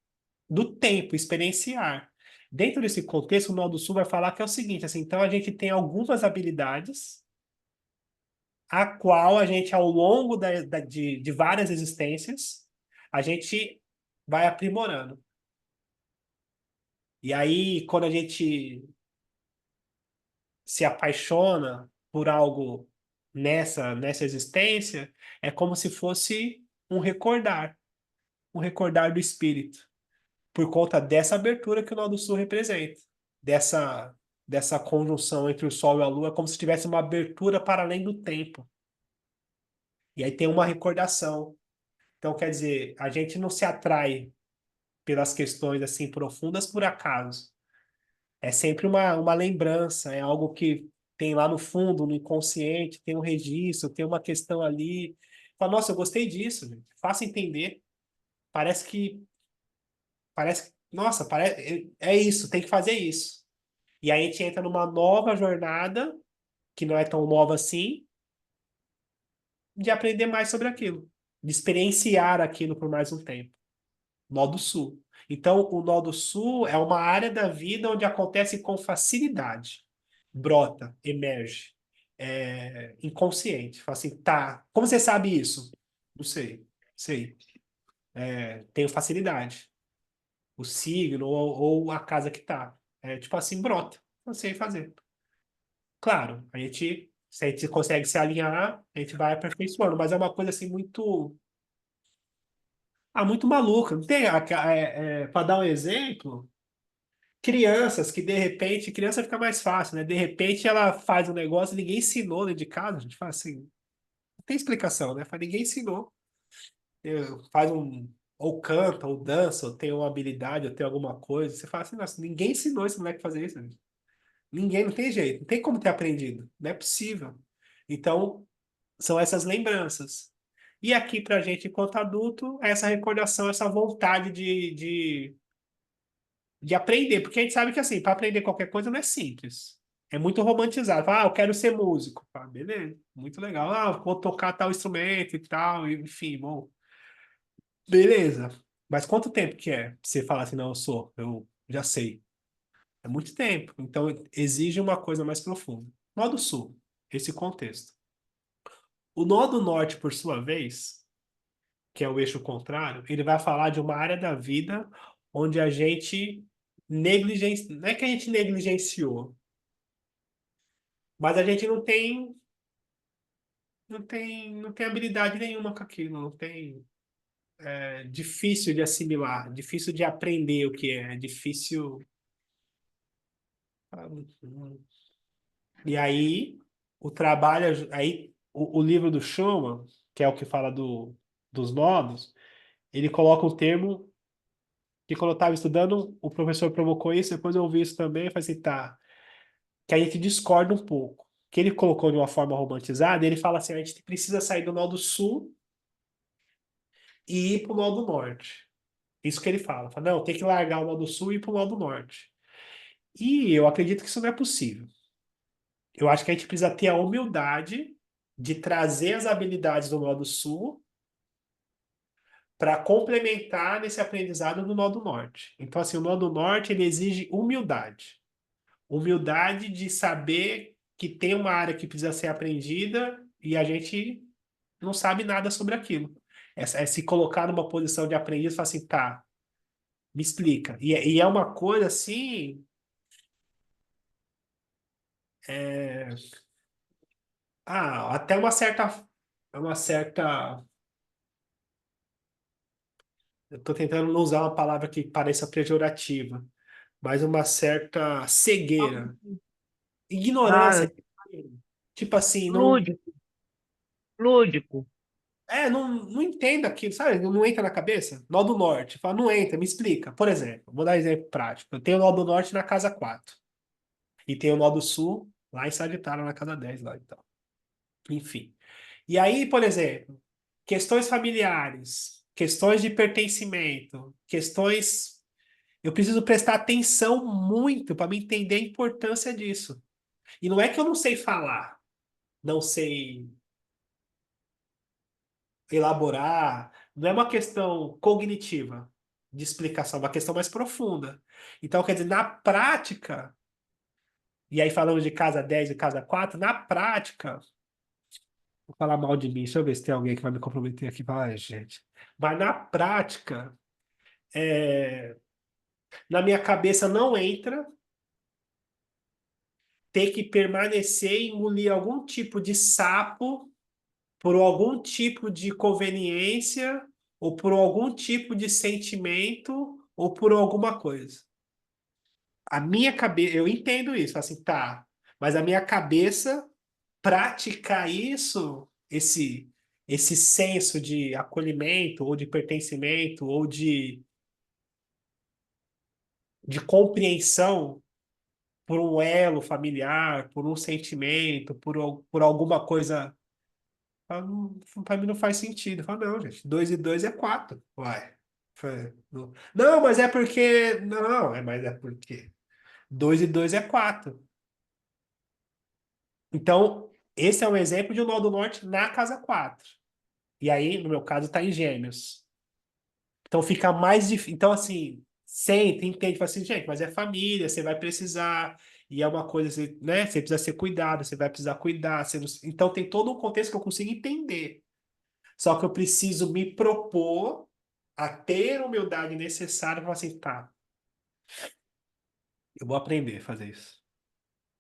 do tempo, experienciar. Dentro desse contexto, o Nó do Sul vai falar que é o seguinte, assim, então a gente tem algumas habilidades a qual a gente, ao longo de várias existências, a gente vai aprimorando. E aí, quando a gente se apaixona por algo nessa existência, é como se fosse um recordar do espírito, por conta dessa abertura que o Nó do Sul representa, dessa, dessa conjunção entre o Sol e a Lua, é como se tivesse uma abertura para além do tempo. E aí tem uma recordação. Então, quer dizer, a gente não se atrai pelas questões assim profundas por acaso. É sempre uma lembrança, é algo que tem lá no fundo, no inconsciente, tem um registro, tem uma questão ali. Fala, nossa, eu gostei disso, gente. Faça entender. Parece que, nossa, é isso, tem que fazer isso. E aí a gente entra numa nova jornada, que não é tão nova assim, de aprender mais sobre aquilo, de experienciar aquilo por mais um tempo. Nó do Sul. Então, o Nó do Sul é uma área da vida onde acontece com facilidade. Brota, emerge. Inconsciente. Fala assim, tá. Como você sabe isso? Não sei. Sei. Tenho facilidade. O signo ou a casa que tá. Tipo assim, brota. Não sei fazer. Claro, se a gente consegue se alinhar, a gente vai aperfeiçoando, mas é uma coisa assim muito maluca. Não tem, para dar um exemplo, crianças que de repente, criança fica mais fácil, né? De repente ela faz um negócio, ninguém ensinou dentro de casa, a gente fala assim, não tem explicação, né? Fala, ninguém ensinou. Faz ou canta, ou dança, ou tem uma habilidade, ou tem alguma coisa. Você fala assim, nossa, ninguém ensinou esse moleque a fazer isso, gente. Ninguém, não tem jeito, não tem como ter aprendido, não é possível. Então, são essas lembranças. E aqui, para a gente, enquanto adulto, é essa recordação, essa vontade de aprender, porque a gente sabe que, assim, para aprender qualquer coisa não é simples. É muito romantizado. Fala, eu quero ser músico. Beleza, muito legal. Vou tocar tal instrumento e tal, enfim, bom. Beleza. Mas quanto tempo que é pra você falar assim, não, eu já sei. É muito tempo. Então, exige uma coisa mais profunda. Nó do Sul, esse contexto. O Nó do Norte, por sua vez, que é o eixo contrário, ele vai falar de uma área da vida onde a gente não é que a gente negligenciou, mas a gente não tem habilidade nenhuma com aquilo, não tem, é difícil de assimilar, difícil de aprender o que é difícil. E aí, o trabalho, aí, o livro do Schumann, que é o que fala dos nodos, ele coloca um termo que quando eu estava estudando, o professor provocou isso, depois eu ouvi isso também, e falei assim, tá, que a gente discorda um pouco. Que ele colocou de uma forma romantizada, ele fala assim, a gente precisa sair do nó do sul e ir para o nó do norte. Isso que ele fala. Fala, não, tem que largar o nó do sul e ir para o nó do norte. E eu acredito que isso não é possível. Eu acho que a gente precisa ter a humildade de trazer as habilidades do nó do sul para complementar nesse aprendizado do nó do norte. Então, assim, o nó do norte, ele exige humildade. Humildade de saber que tem uma área que precisa ser aprendida e a gente não sabe nada sobre aquilo. É se colocar numa posição de aprendiz e falar assim, tá, me explica. E é uma coisa assim. é, Até uma certa. Uma certa. Eu tô tentando não usar uma palavra que pareça pejorativa, mas uma certa cegueira.
Ah,
Ignorância. Tipo assim, não.
lúdico, lúdico.
Não entendo aquilo, sabe? Não entra na cabeça. Nó do Norte. Fala, não entra, me explica. Por exemplo, vou dar um exemplo prático. Eu tenho o Nó do Norte na casa 4. E tenho o Nó do Sul lá em Sagitário, na casa 10 lá, então. Enfim. E aí, por exemplo, questões familiares, questões de pertencimento, questões. Eu preciso prestar atenção muito para me entender a importância disso. E não é que eu não sei falar, não sei elaborar, não é uma questão cognitiva de explicação, é uma questão mais profunda. Então, quer dizer, na prática, e aí falando de casa 10 e casa 4 na prática, vou falar mal de mim, deixa eu ver se tem alguém que vai me comprometer aqui. Ai, gente. Mas na prática, na minha cabeça não entra ter que permanecer e engolir algum tipo de sapo por algum tipo de conveniência ou por algum tipo de sentimento ou por alguma coisa. A minha cabeça, eu entendo isso, assim, tá, mas a minha cabeça praticar isso, esse senso de acolhimento ou de pertencimento ou de compreensão por um elo familiar, por um sentimento, por alguma coisa. Para mim não faz sentido. Fala, não, gente, 2 e 2 é 4. Uai. Não, mas é porque. Não, mas é porque 2 e 2 é 4. Então, esse é um exemplo de um nó do norte na casa 4. E aí, no meu caso, está em Gêmeos. Então fica mais difícil. Então, assim, sente, entende, fala assim, gente, mas é família, você vai precisar, e é uma coisa, né? Você precisa ser cuidado, você vai precisar cuidar. Então tem todo um contexto que eu consigo entender. Só que eu preciso me propor a ter a humildade necessária para falar assim, tá, eu vou aprender a fazer isso.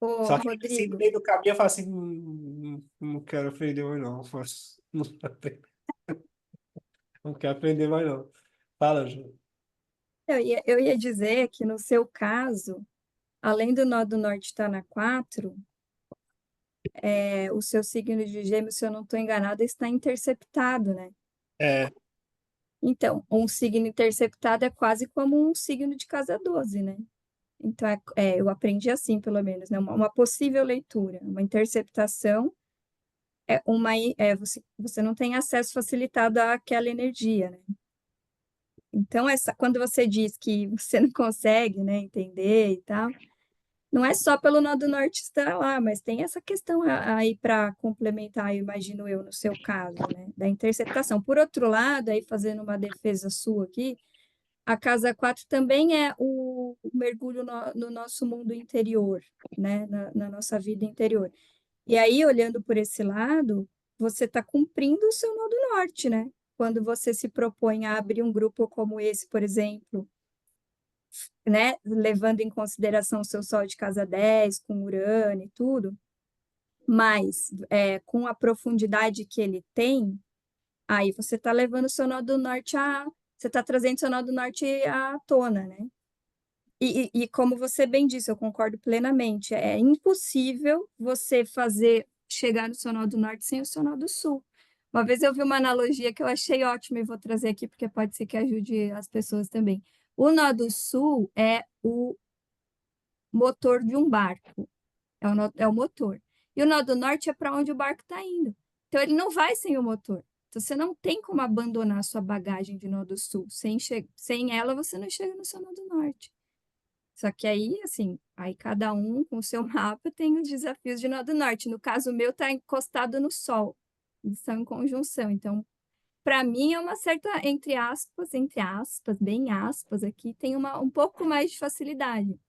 Ô,
Só que assim, no
Rodrigo,
meio do caminho eu falo assim, não quero aprender mais não. Não quero aprender mais não. Fala, Ju.
eu ia dizer que no seu caso, além do nó do norte estar na 4, o seu signo de Gêmeos, se eu não estou enganada, está interceptado, né?
É,
Então, um signo interceptado é quase como um signo de casa 12, né? Então, eu aprendi assim, pelo menos, né? Uma possível leitura, uma interceptação você não tem acesso facilitado àquela energia, né? Então, quando você diz que você não consegue, né, entender e tal, não é só pelo nó do norte estar lá, mas tem essa questão aí para complementar, eu imagino eu, no seu caso, né, da interceptação. Por outro lado, aí fazendo uma defesa sua aqui, a casa 4 também é o mergulho no nosso mundo interior, né, na nossa vida interior. E aí, olhando por esse lado, você está cumprindo o seu nó do norte, né? Quando você se propõe a abrir um grupo como esse, por exemplo, né, levando em consideração o seu Sol de casa 10, com Urano e tudo, mas com a profundidade que ele tem, aí você está levando o seu nó do norte você está trazendo o seu nó do norte à tona, né? E como você bem disse, eu concordo plenamente, é impossível você chegar no seu nó do norte sem o seu nó do sul. Uma vez eu vi uma analogia que eu achei ótima e vou trazer aqui porque pode ser que ajude as pessoas também. O nó do sul é o motor de um barco, é o motor. E o nó do norte é para onde o barco está indo. Então ele não vai sem o motor. Então você não tem como abandonar a sua bagagem de nó do sul. Sem ela você não chega no seu nó do norte. Só que aí, assim, aí cada um com o seu mapa tem os desafios de nó do norte. No caso, o meu está encostado no Sol. Eles estão em conjunção. Então, para mim, é uma certa, entre aspas, bem aspas, aqui, tem um pouco mais de facilidade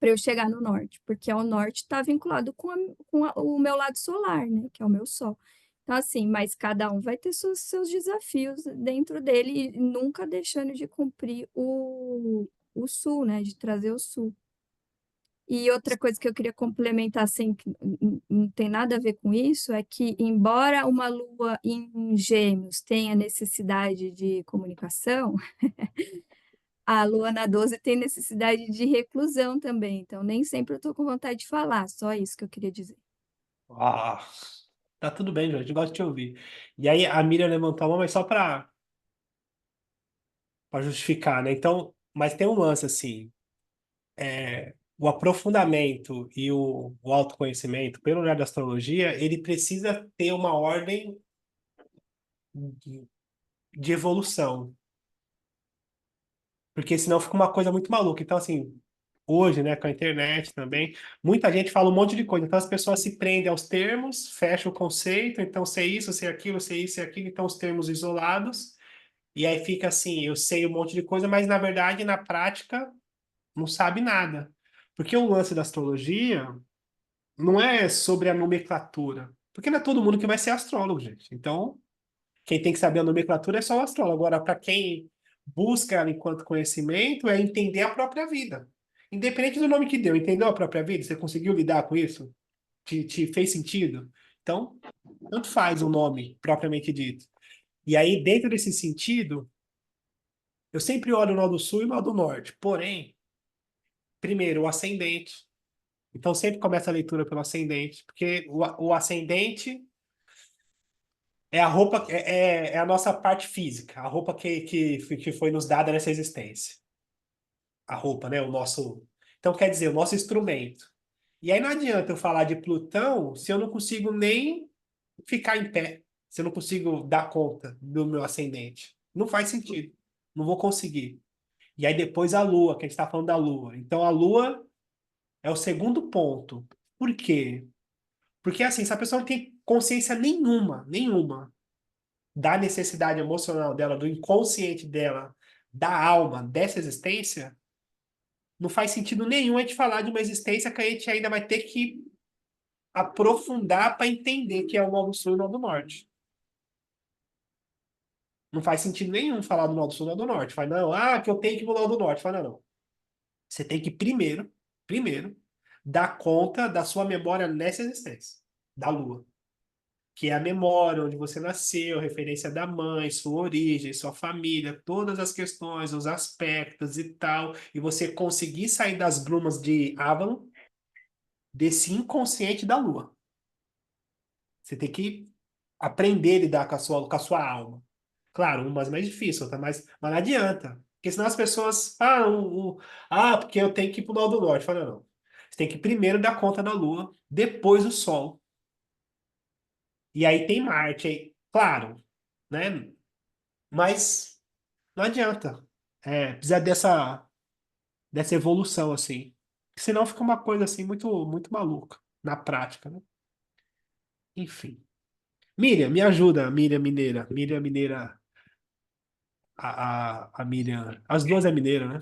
para eu chegar no norte, porque o norte está vinculado com o meu lado solar, né? Que é o meu Sol. Então, assim, mas cada um vai ter seus desafios dentro dele, e nunca deixando de cumprir o sul, né? De trazer o sul. E outra coisa que eu queria complementar, assim, que não tem nada a ver com isso, é que, embora uma lua em Gêmeos tenha necessidade de comunicação, a lua na 12 tem necessidade de reclusão também. Então, nem sempre eu estou com vontade de falar, só isso que eu queria dizer.
Ah, tá tudo bem, Jorge, gosto de te ouvir. E aí a Miriam levantou a mão, mas só para justificar, né? Então, mas tem um lance assim, o aprofundamento e o autoconhecimento, pelo olhar da astrologia, ele precisa ter uma ordem de, de evolução, porque senão fica uma coisa muito maluca. Então, assim, hoje, né, com a internet também, muita gente fala um monte de coisa. Então, as pessoas se prendem aos termos, fecham o conceito. Então, sei isso, sei aquilo, sei isso, sei aquilo. Então, os termos isolados. E aí fica assim, eu sei um monte de coisa, mas na verdade, na prática, não sabe nada. Porque o lance da astrologia não é sobre a nomenclatura. Porque não é todo mundo que vai ser astrólogo, gente. Então, quem tem que saber a nomenclatura é só o astrólogo. Agora, para quem busca ela enquanto conhecimento, é entender a própria vida. Independente do nome que deu, entendeu a própria vida? Você conseguiu lidar com isso? Te fez sentido? Então, tanto faz o nome propriamente dito. E aí, dentro desse sentido, eu sempre olho o nó do sul e o nó do norte. Porém, primeiro, o ascendente. Então, sempre começa a leitura pelo ascendente, porque o ascendente é a roupa, é a nossa parte física, a roupa que foi nos dada nessa existência. A roupa, né? O nosso. Então, quer dizer, o nosso instrumento. E aí não adianta eu falar de Plutão se eu não consigo nem ficar em pé, se eu não consigo dar conta do meu ascendente. Não faz sentido. Não vou conseguir. E aí depois a Lua, que a gente está falando da Lua. Então a Lua é o segundo ponto. Por quê? Porque assim, se a pessoa não tem consciência nenhuma da necessidade emocional dela, do inconsciente dela, da alma, dessa existência, não faz sentido nenhum a gente falar de uma existência que a gente ainda vai ter que aprofundar para entender que é o Nó do Sul e o Nó do Norte. Não faz sentido nenhum falar do Nó do Sul e Nó do Norte. Fala, não, que eu tenho que ir pro Nó do Norte. Fala, não. Você tem que primeiro, dar conta da sua memória nessa existência, da Lua. Que é a memória onde você nasceu, referência da mãe, sua origem, sua família, todas as questões, os aspectos e tal, e você conseguir sair das brumas de Avalon, desse inconsciente da Lua. Você tem que aprender a lidar com a sua alma. Claro, umas mais difícil, outra mas não adianta. Porque senão as pessoas, porque eu tenho que ir pro Nó do Norte. Fala, não. Você tem que primeiro dar conta da Lua, depois o Sol. E aí tem Marte, aí, claro, né? Mas não adianta. Precisa dessa evolução, assim. Senão fica uma coisa, assim, muito, muito maluca na prática, né? Enfim. Miriam, me ajuda, Miriam Mineira. Miriam Mineira, a Miriam. As duas é mineira, né?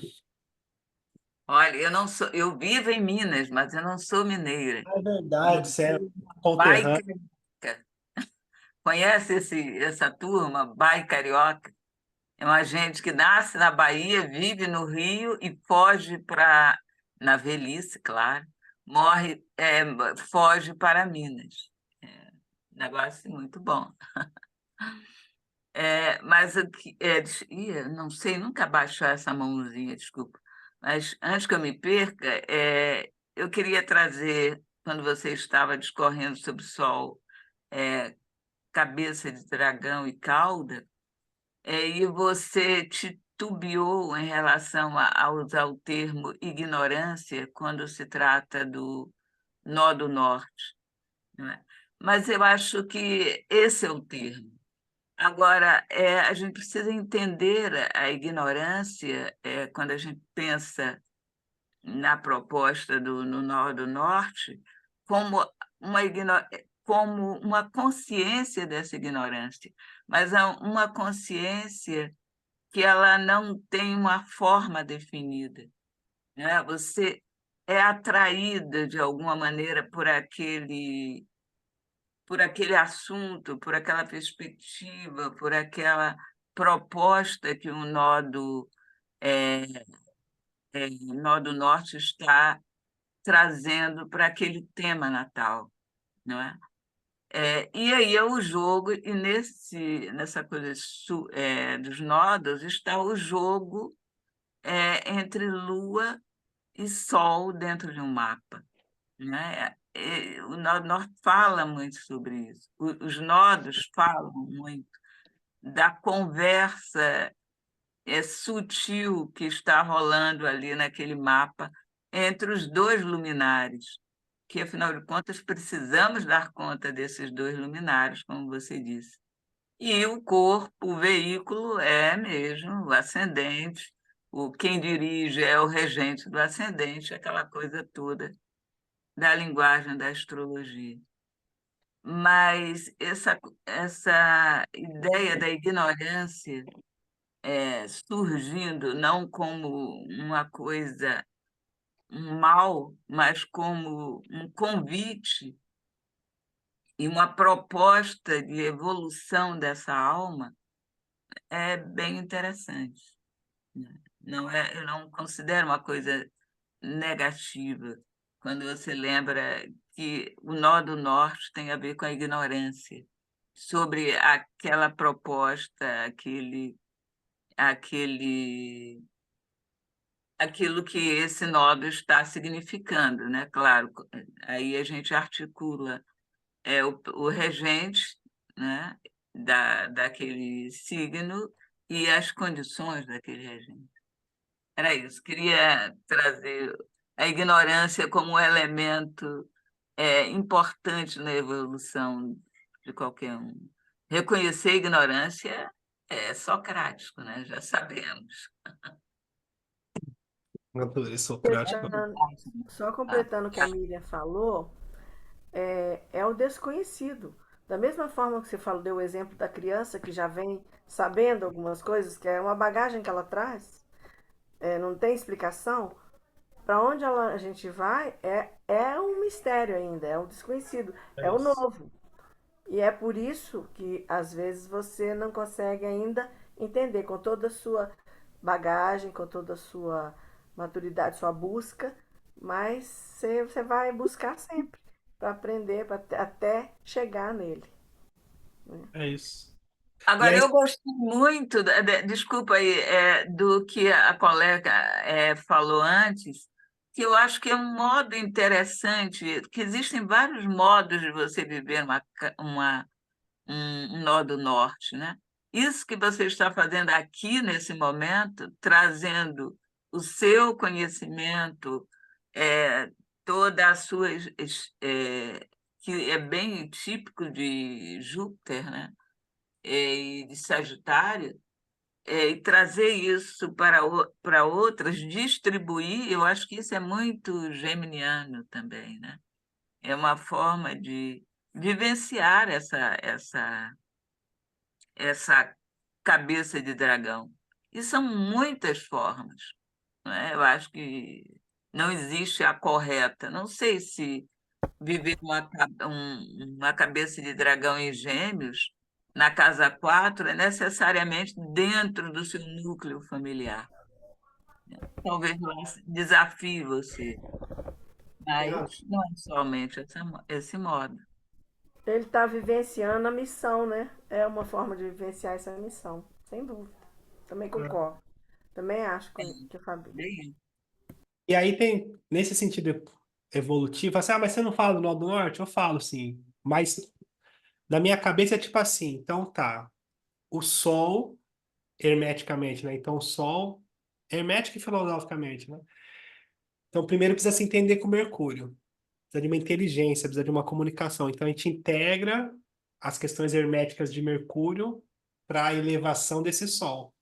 Olha, eu não sou, eu vivo em Minas, mas eu não sou mineira.
É verdade,
Eu
você é
sou bai
conterrânea.
carioca. Conhece essa turma, bai carioca? É uma gente que nasce na Bahia, vive no Rio e foge para, na velhice, claro, morre, foge para Minas. Negócio muito bom. Mas eu não sei, nunca baixou essa mãozinha, desculpa. Mas antes que eu me perca, eu queria trazer, quando você estava discorrendo sobre o Sol, cabeça de dragão e cauda, e você titubeou em relação a usar o termo ignorância quando se trata do nó do norte, não é? Mas eu acho que esse é o termo. Agora, a gente precisa entender a ignorância quando a gente pensa na proposta no Nó do Norte como como uma consciência dessa ignorância, mas é uma consciência que ela não tem uma forma definida, né? Você é atraída de alguma maneira por aquele assunto, por aquela perspectiva, por aquela proposta que o é, Nó do Norte está trazendo para aquele tema natal, não é? E aí é o jogo, e nessa coisa dos nodos está o jogo entre Lua e Sol dentro de um mapa, né? O Nó do Norte fala muito sobre isso. Os nodos falam muito da conversa sutil que está rolando ali naquele mapa entre os dois luminares, que, afinal de contas, precisamos dar conta desses dois luminares, como você disse. E o corpo, o veículo é mesmo o ascendente, quem dirige é o regente do ascendente, aquela coisa toda da linguagem da astrologia. Mas essa ideia da ignorância surgindo não como uma coisa, um mal, mas como um convite e uma proposta de evolução dessa alma, é bem interessante, né? Eu não considero uma coisa negativa quando você lembra que o nó do norte tem a ver com a ignorância sobre aquela proposta, aquele aquilo que esse nodo está significando, né? Claro, aí a gente articula o regente, né? Daquele signo e as condições daquele regente. Era isso. Queria trazer a ignorância como um elemento importante na evolução de qualquer um. Reconhecer a ignorância é socrático, né? Já sabemos.
Natureza socrática.
Só completando o que a Miriam falou, é o desconhecido. Da mesma forma que você falou, deu o exemplo da criança que já vem sabendo algumas coisas, que é uma bagagem que ela traz, não tem explicação. Para onde a gente vai é um mistério ainda, é um desconhecido,
É
é o
isso.
novo. E é por isso que às vezes você não consegue ainda entender com toda a sua bagagem, com toda a sua maturidade, sua busca, mas você vai buscar sempre para aprender, até chegar nele.
É isso. E
Agora,
aí,
eu gostei muito, desculpa aí, do que a colega falou antes, que eu acho que é um modo interessante, que existem vários modos de você viver um nó do norte, né? Isso que você está fazendo aqui nesse momento, trazendo o seu conhecimento, toda a sua, que é bem típico de Júpiter, né? E de Sagitário, e trazer isso para outras, distribuir, eu acho que isso é muito geminiano também, né? É uma forma de vivenciar essa cabeça de dragão. E são muitas formas, não é? Eu acho que não existe a correta. Não sei se viver uma cabeça de dragão em Gêmeos na casa 4 é necessariamente dentro do seu núcleo familiar. Talvez lá desafie você, mas não é somente esse modo.
Ele está vivenciando a missão, né? É uma forma de vivenciar essa missão, sem dúvida. Também concordo. Também acho
É,
que a Fabi.
bem,
E aí tem, nesse sentido evolutivo, assim, mas você não fala do Nó do Norte? Eu falo, sim. Mas na minha cabeça é tipo assim, então tá, o Sol, hermeticamente, né? Então o Sol, hermético e filosoficamente, né? Então primeiro precisa se entender com Mercúrio. Precisa de uma inteligência, precisa de uma comunicação. Então a gente integra as questões herméticas de Mercúrio para a elevação desse Sol.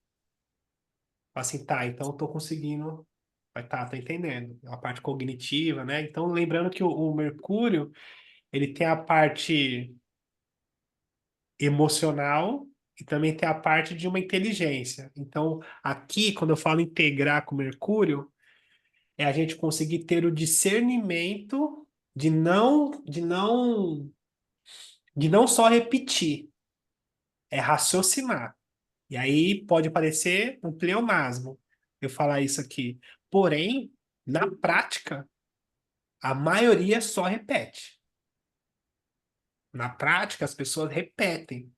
Assim, tá, então eu tô conseguindo. Vai, tá, tô entendendo. A parte cognitiva, né? Então, lembrando que o Mercúrio, ele tem a parte emocional e também tem a parte de uma inteligência. Então, aqui, quando eu falo integrar com Mercúrio, é a gente conseguir ter o discernimento de não só repetir, é raciocinar. E aí pode parecer um pleonasmo eu falar isso aqui. Porém, na prática, a maioria só repete. Na prática, as pessoas repetem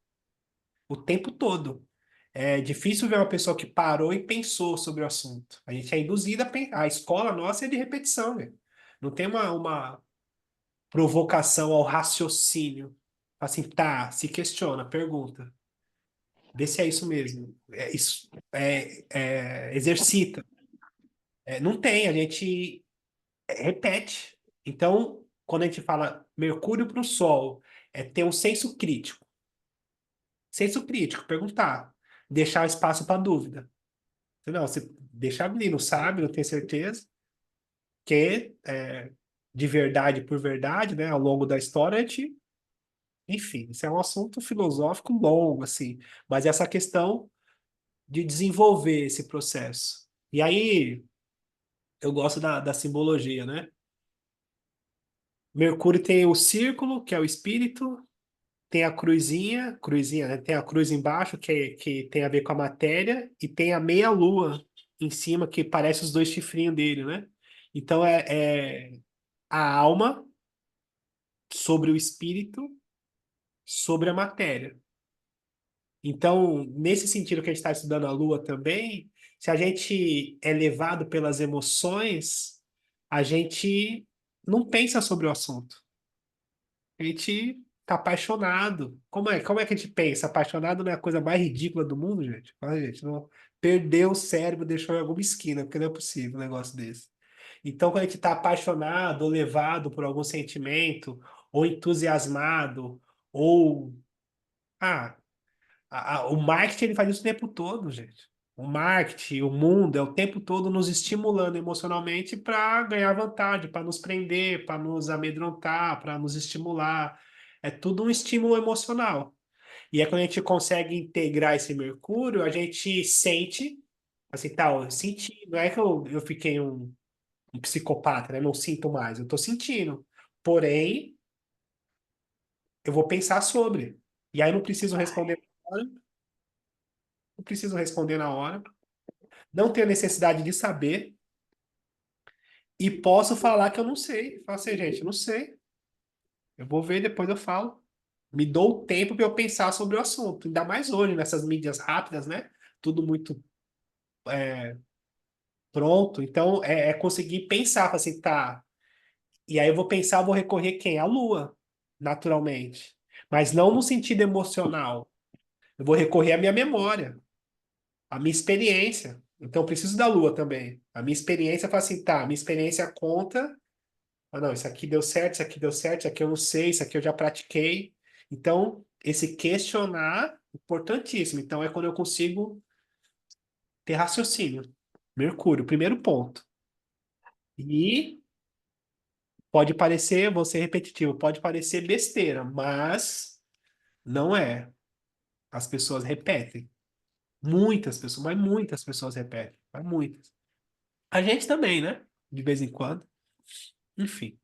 o tempo todo. É difícil ver uma pessoa que parou e pensou sobre o assunto. A gente é induzido a pensar. A escola nossa é de repetição, né? Não tem uma provocação ao raciocínio. Assim, tá, se questiona, pergunta. Vê se é isso mesmo. Exercita. Não tem, a gente repete. Então, quando a gente fala Mercúrio para o Sol, é ter um senso crítico. Senso crítico, perguntar. Deixar espaço para dúvida. Não, você deixa abrir, não sabe, não tem certeza. Que de verdade por verdade, né, ao longo da história, enfim, isso é um assunto filosófico longo, assim. Mas essa questão de desenvolver esse processo. E aí, eu gosto da simbologia, né? Mercúrio tem o círculo, que é o espírito, tem a cruzinha, né? Tem a cruz embaixo, que tem a ver com a matéria, e tem a meia-lua em cima, que parece os dois chifrinhos dele, né? Então é a alma sobre o espírito, sobre a matéria. Então, nesse sentido que a gente está estudando a Lua também, se a gente é levado pelas emoções, a gente não pensa sobre o assunto. A gente tá apaixonado. Como é que a gente pensa? Apaixonado não é a coisa mais ridícula do mundo, gente? Fala, gente, não perdeu o cérebro, deixou em alguma esquina, porque não é possível um negócio desse. Então, quando a gente está apaixonado ou levado por algum sentimento, ou entusiasmado, ou. Ah, o marketing ele faz isso o tempo todo, gente. O marketing, o mundo é o tempo todo nos estimulando emocionalmente para ganhar vantagem, para nos prender, para nos amedrontar, para nos estimular. É tudo um estímulo emocional. E é quando a gente consegue integrar esse Mercúrio, a gente sente, assim, tal, eu senti. Não é que eu fiquei um psicopata, né? Não sinto mais, eu tô sentindo. Porém, eu vou pensar sobre. E aí eu não preciso responder na hora, não preciso responder na hora, não tenho necessidade de saber e posso falar que eu não sei. Fala assim, gente, eu não sei. Eu vou ver, depois eu falo. Me dou o tempo para eu pensar sobre o assunto. Ainda mais hoje, nessas mídias rápidas, né? Tudo muito pronto. Então, é conseguir pensar, falar assim, tá. E aí eu vou pensar, vou recorrer quem? A Lua, naturalmente. Mas não no sentido emocional. Eu vou recorrer à minha memória, à minha experiência. Então, eu preciso da Lua também. A minha experiência fala assim, tá, a minha experiência conta. Ah, não, isso aqui deu certo, isso aqui deu certo, isso aqui eu não sei, isso aqui eu já pratiquei. Então, esse questionar, importantíssimo. Então, é quando eu consigo ter raciocínio. Mercúrio, primeiro ponto. E pode parecer, vou ser repetitivo, pode parecer besteira, mas não é. As pessoas repetem. Muitas pessoas, mas muitas pessoas repetem. Mas muitas. A gente também, né? De vez em quando. Enfim.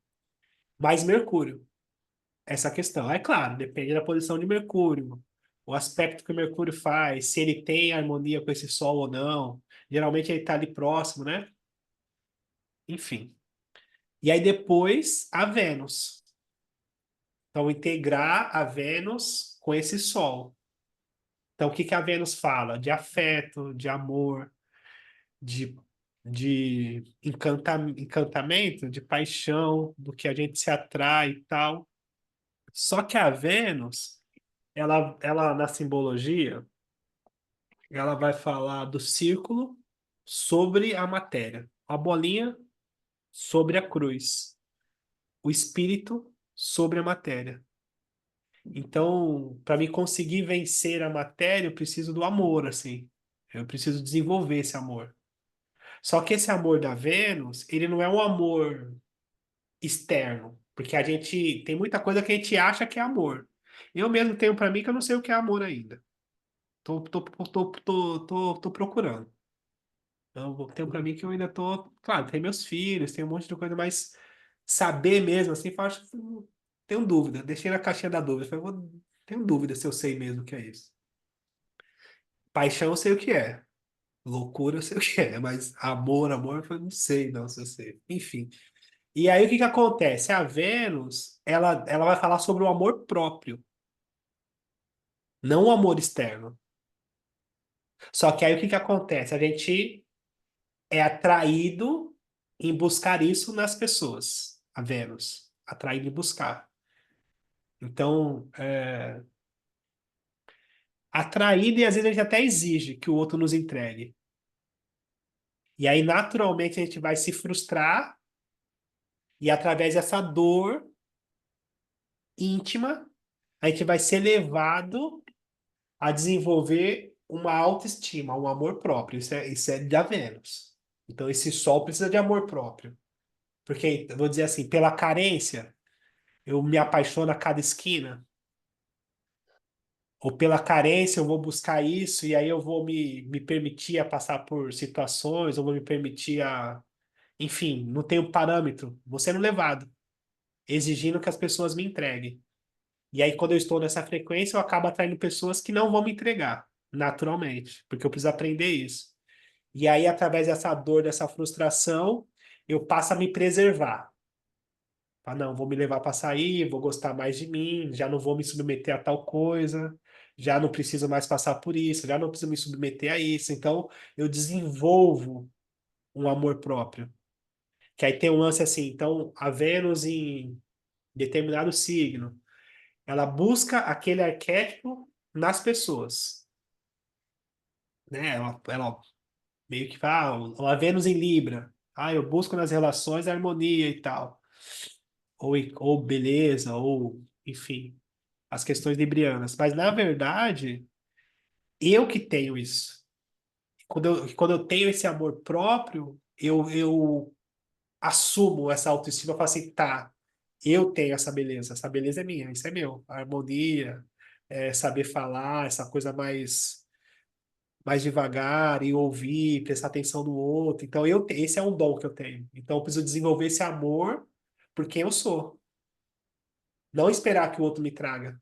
Mas Mercúrio, essa questão. É claro, depende da posição de Mercúrio. o aspecto que o Mercúrio faz, se ele tem harmonia com esse Sol ou não. Geralmente ele está ali próximo, né? Enfim. E aí depois a Vênus. Então, integrar a Vênus com esse Sol. Então, o que que a Vênus fala? De afeto, de amor, de, de encantamento, de paixão, do que a gente se atrai e tal. Só que a Vênus, ela na simbologia, ela vai falar do círculo sobre a matéria, a bolinha sobre a cruz, o espírito sobre a matéria. Então, para mim conseguir vencer a matéria, eu preciso do amor, assim. Eu preciso desenvolver esse amor. Só que esse amor da Vênus, ele não é um amor externo, porque a gente tem muita coisa que a gente acha que é amor. Eu mesmo tenho para mim que eu não sei o que é amor ainda. Tô procurando. Então, tenho para mim que eu ainda tô. Claro, tem meus filhos, tem um monte de coisa, mas saber mesmo, assim, eu acho que tenho dúvida. Deixei na caixinha da dúvida. Tenho dúvida se eu sei mesmo o que é isso. Paixão eu sei o que é. Loucura eu sei o que é, mas amor, eu não sei, não, se eu sei. Enfim. E aí o que que acontece? A Vênus, ela vai falar sobre o amor próprio, não o amor externo. Só que aí o que que acontece? A gente é atraído em buscar isso nas pessoas, a Vênus, atraído em buscar. Então, atraído e às vezes a gente até exige que o outro nos entregue. E aí, naturalmente, a gente vai se frustrar e através dessa dor íntima, a gente vai ser levado a desenvolver uma autoestima, um amor próprio. Isso é da Vênus. Então, esse Sol precisa de amor próprio. Porque, eu vou dizer assim, pela carência, eu me apaixono a cada esquina, ou pela carência eu vou buscar isso, e aí eu vou me permitir a passar por situações, eu vou me permitir a. Enfim, não tenho parâmetro, vou sendo levado, exigindo que as pessoas me entreguem. E aí, quando eu estou nessa frequência, eu acabo atraindo pessoas que não vão me entregar, naturalmente, porque eu preciso aprender isso. E aí, através dessa dor, dessa frustração, eu passo a me preservar. Ah, não, vou me levar para sair, vou gostar mais de mim, já não vou me submeter a tal coisa, já não preciso mais passar por isso, já não preciso me submeter a isso. Então, eu desenvolvo um amor próprio. Que aí tem um lance assim, então, a Vênus em determinado signo, ela busca aquele arquétipo nas pessoas, né? Ela meio que fala, a Vênus em Libra, eu busco nas relações a harmonia e tal, ou beleza, ou enfim, as questões librianas. Mas na verdade, eu que tenho isso. Quando eu tenho esse amor próprio, eu assumo essa autoestima e falo assim, tá, eu tenho essa beleza é minha, isso é meu. A harmonia, saber falar, essa coisa mais devagar e ouvir, prestar atenção no outro. Então, esse é um dom que eu tenho. Então, eu preciso desenvolver esse amor por quem eu sou. Não esperar que o outro me traga.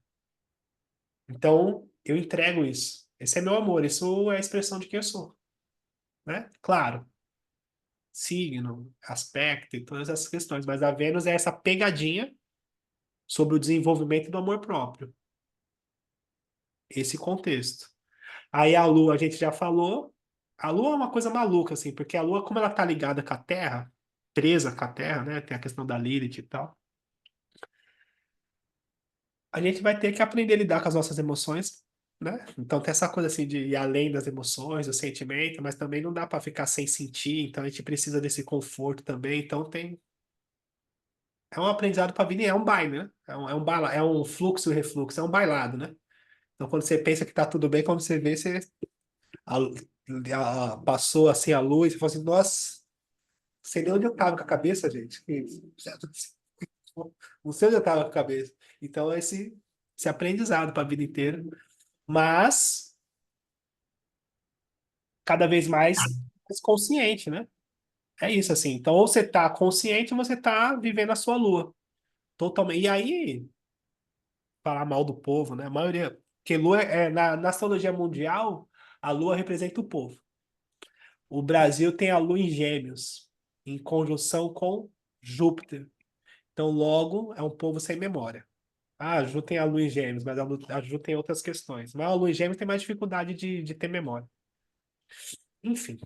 Então, eu entrego isso. Esse é meu amor, isso é a expressão de quem eu sou, né? Claro, signo, aspecto e todas essas questões, mas a Vênus é essa pegadinha sobre o desenvolvimento do amor próprio. Esse contexto. Aí a Lua, a gente já falou, a Lua é uma coisa maluca, assim, porque a Lua, como ela tá ligada com a Terra, presa com a Terra, né? Tem a questão da Lilith e tal. A gente vai ter que aprender a lidar com as nossas emoções, né? Então tem essa coisa assim de ir além das emoções, do sentimento, mas também não dá para ficar sem sentir, então a gente precisa desse conforto também. Então é um aprendizado para a vida e é um baile, né? É um fluxo e refluxo, é um bailado, né? Então quando você pensa que tá tudo bem, quando você vê, a- passou assim a luz, você fala assim, nossa, não sei nem onde eu tava com a cabeça, gente. Que isso? Não sei onde eu tava com a cabeça. Então é esse aprendizado para a vida inteira. Mas cada vez mais consciente, né? É isso, assim. Então, ou você tá consciente ou você tá vivendo a sua lua. Totalmente. E aí, falar mal do povo, né? A maioria. Porque lua na astrologia mundial, a lua representa o povo. O Brasil tem a lua em Gêmeos, em conjunção com Júpiter. Então, logo, é um povo sem memória. Ah, a Ju tem a lua em Gêmeos, mas a Ju tem outras questões. Mas a lua em Gêmeos tem mais dificuldade de ter memória. Enfim.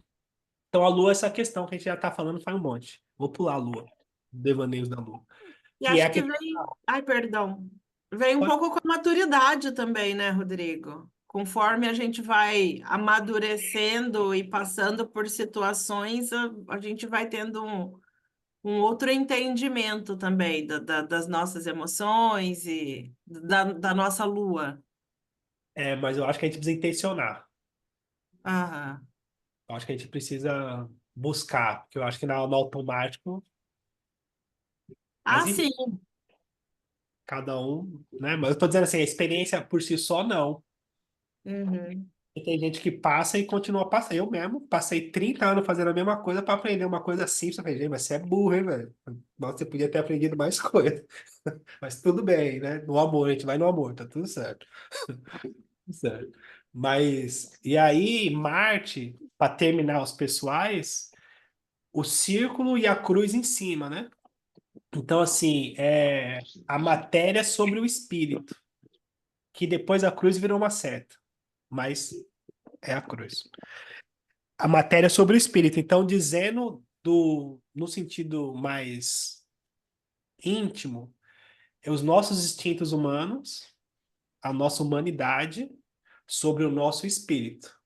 Então, a lua, essa questão que a gente já está falando, faz um monte. Vou pular a lua. Devaneios da lua.
E
Que é
acho
a
que
que...
vem. Ai, perdão. Vem um
Pode-
pouco com a maturidade também, né, Rodrigo? Conforme a gente vai amadurecendo e passando por situações, a gente vai tendo um outro entendimento também das nossas emoções e da nossa lua.
mas eu acho que a gente precisa intencionar.
Aham.
Eu acho que a gente precisa buscar, porque eu acho que no automático, mas
Ah,
enfim,
sim.
cada um, né? Mas eu tô dizendo assim, a experiência por si só, não.
Uhum.
E tem gente que passa e continua passando. Eu mesmo passei 30 anos fazendo a mesma coisa para aprender uma coisa simples. Eu falei, gente, mas você é burro, hein, velho? Nossa, você podia ter aprendido mais coisa. Mas tudo bem, né? No amor, a gente vai no amor, tá tudo certo. Tudo certo. Mas, e aí, Marte, para terminar os pessoais, o círculo e a cruz em cima, né? Então, assim, a matéria sobre o espírito, que depois a cruz virou uma seta, mas é a cruz. A matéria sobre o espírito. Então, dizendo no sentido mais íntimo, é os nossos instintos humanos, a nossa humanidade sobre o nosso espírito,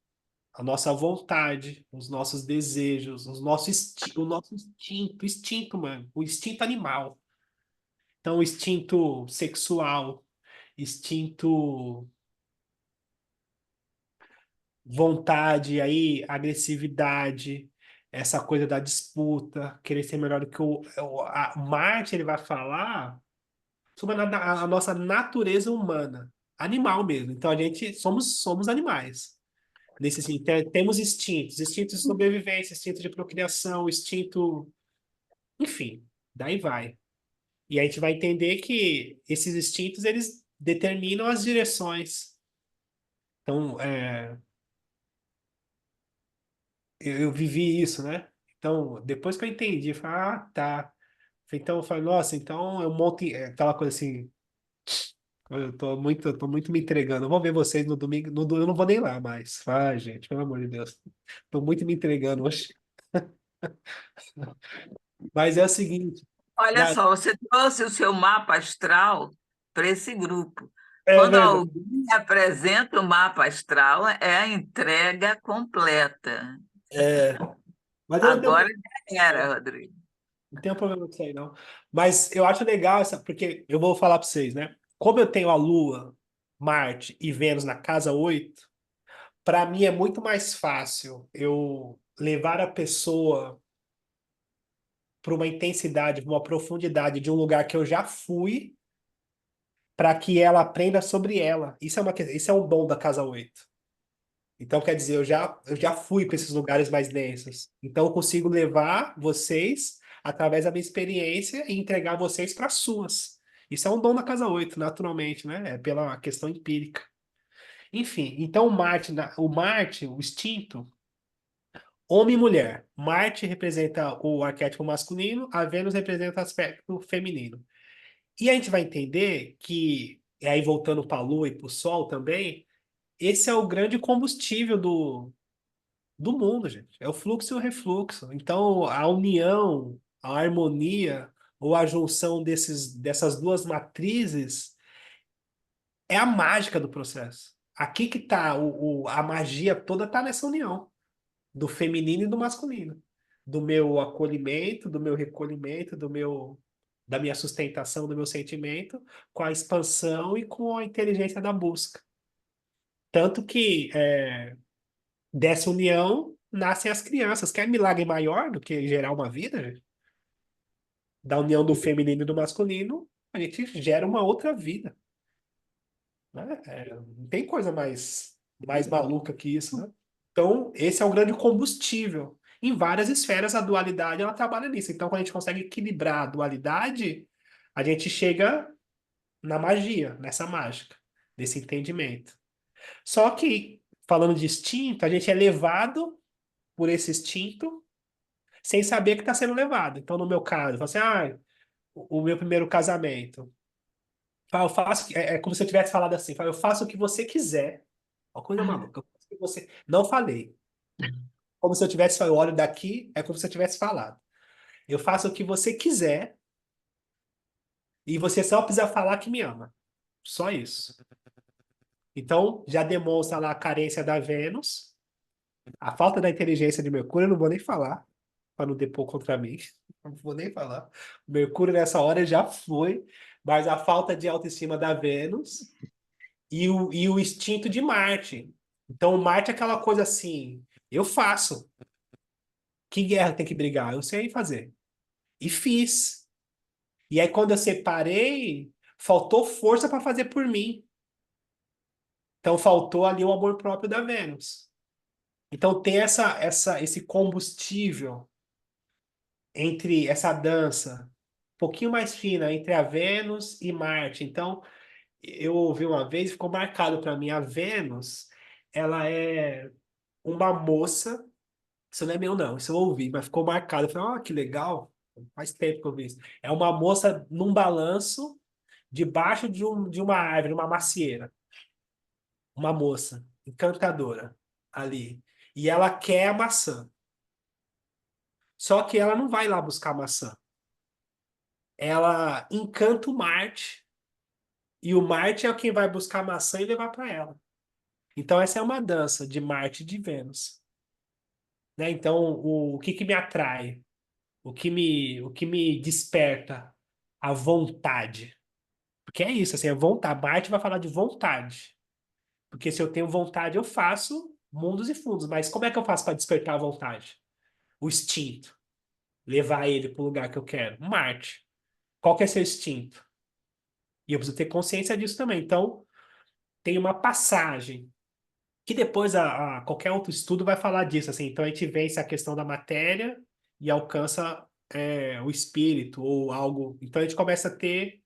a nossa vontade, os nossos desejos, o nosso instinto, mano, o instinto animal. Então, instinto sexual, instinto vontade, aí agressividade, essa coisa da disputa, querer ser melhor do que a Marte, ele vai falar sobre a nossa natureza humana, animal mesmo. Então a gente somos animais. Nesse assim, temos instintos de sobrevivência, instinto de procriação, instinto, enfim, daí vai. E a gente vai entender que esses instintos eles determinam as direções. Então, eu vivi isso, né? Então, depois que eu entendi, eu falei, ah, tá. Então, eu falei, nossa, então eu monto aquela coisa assim, eu tô muito me entregando. Eu vou ver vocês no domingo, eu não vou nem lá mais. Ai, gente, pelo amor de Deus. Tô muito me entregando hoje. Mas é o seguinte,
Olha
na-
só, você trouxe o seu mapa astral para esse grupo.
é
Quando
verdade.
alguém apresenta o mapa astral, é a entrega completa.
É, mas eu não tenho,
Agora já era, Rodrigo.
não tenho problema com isso aí, não. Mas eu acho legal porque eu vou falar para vocês, né? Como eu tenho a Lua, Marte e Vênus na casa 8, para mim é muito mais fácil eu levar a pessoa para uma intensidade, para uma profundidade de um lugar que eu já fui, para que ela aprenda sobre ela. Isso é um dom da casa 8. Então, quer dizer, eu já fui para esses lugares mais densos. Então, eu consigo levar vocês através da minha experiência e entregar vocês para as suas. Isso é um dom da casa 8, naturalmente, né? É pela questão empírica. Enfim, então o instinto, homem e mulher. Marte representa o arquétipo masculino, a Vênus representa o aspecto feminino. E a gente vai entender que, e aí voltando para a Lua e para o Sol também, esse é o grande combustível do mundo, gente. É o fluxo e o refluxo. Então, a união, a harmonia, ou a junção dessas duas matrizes é a mágica do processo. Aqui que tá a magia toda tá nessa união do feminino e do masculino, do meu acolhimento, do meu recolhimento, da minha sustentação, do meu sentimento, com a expansão e com a inteligência da busca. Tanto que dessa união nascem as crianças. Quer milagre maior do que gerar uma vida, gente? Da união do feminino e do masculino, a gente gera uma outra vida, né? Não tem coisa mais maluca que isso, né? Então, esse é o grande combustível. Em várias esferas, a dualidade ela trabalha nisso. Então, quando a gente consegue equilibrar a dualidade, a gente chega na magia, nessa mágica, nesse entendimento. Só que, falando de instinto, a gente é levado por esse instinto sem saber que está sendo levado. Então, no meu caso, eu falo assim, o meu primeiro casamento. Eu faço, é como se eu tivesse falado assim, eu faço o que você quiser. Uma coisa maluca. Eu faço o que você... Não falei. Como se eu tivesse falado, eu olho daqui, é como se eu tivesse falado. Eu faço o que você quiser e você só precisa falar que me ama. Só isso. Então, já demonstra lá a carência da Vênus, a falta da inteligência de Mercúrio, eu não vou nem falar, para não depor contra mim. Não vou nem falar. Mercúrio nessa hora já foi, mas a falta de autoestima da Vênus e o instinto de Marte. Então, Marte é aquela coisa assim, eu faço. Que guerra tem que brigar? Eu sei fazer. E fiz. E aí, quando eu separei, faltou força para fazer por mim. Então, faltou ali o amor próprio da Vênus. Então, tem esse combustível entre essa dança um pouquinho mais fina entre a Vênus e Marte. Então, eu ouvi uma vez, ficou marcado para mim, a Vênus, ela é uma moça, isso não é meu não, isso eu ouvi, mas ficou marcado. Eu falei, que legal, faz tempo que eu vi isso. É uma moça num balanço, debaixo de uma árvore, uma macieira. Uma moça encantadora ali. E ela quer a maçã. Só que ela não vai lá buscar maçã. Ela encanta o Marte. E o Marte é quem vai buscar a maçã e levar para ela. Então, essa é uma dança de Marte e de Vênus. Né? Então, o que que me atrai? O que me desperta? A vontade. Porque é isso, assim, é vontade. Marte vai falar de vontade. Porque se eu tenho vontade, eu faço mundos e fundos. Mas como é que eu faço para despertar a vontade? O instinto. Levar ele para o lugar que eu quero. Marte. Qual que é seu instinto? E eu preciso ter consciência disso também. Então, tem uma passagem que depois qualquer outro estudo vai falar disso. Assim. Então, a gente vence a questão da matéria e alcança o espírito ou algo. Então, a gente começa a ter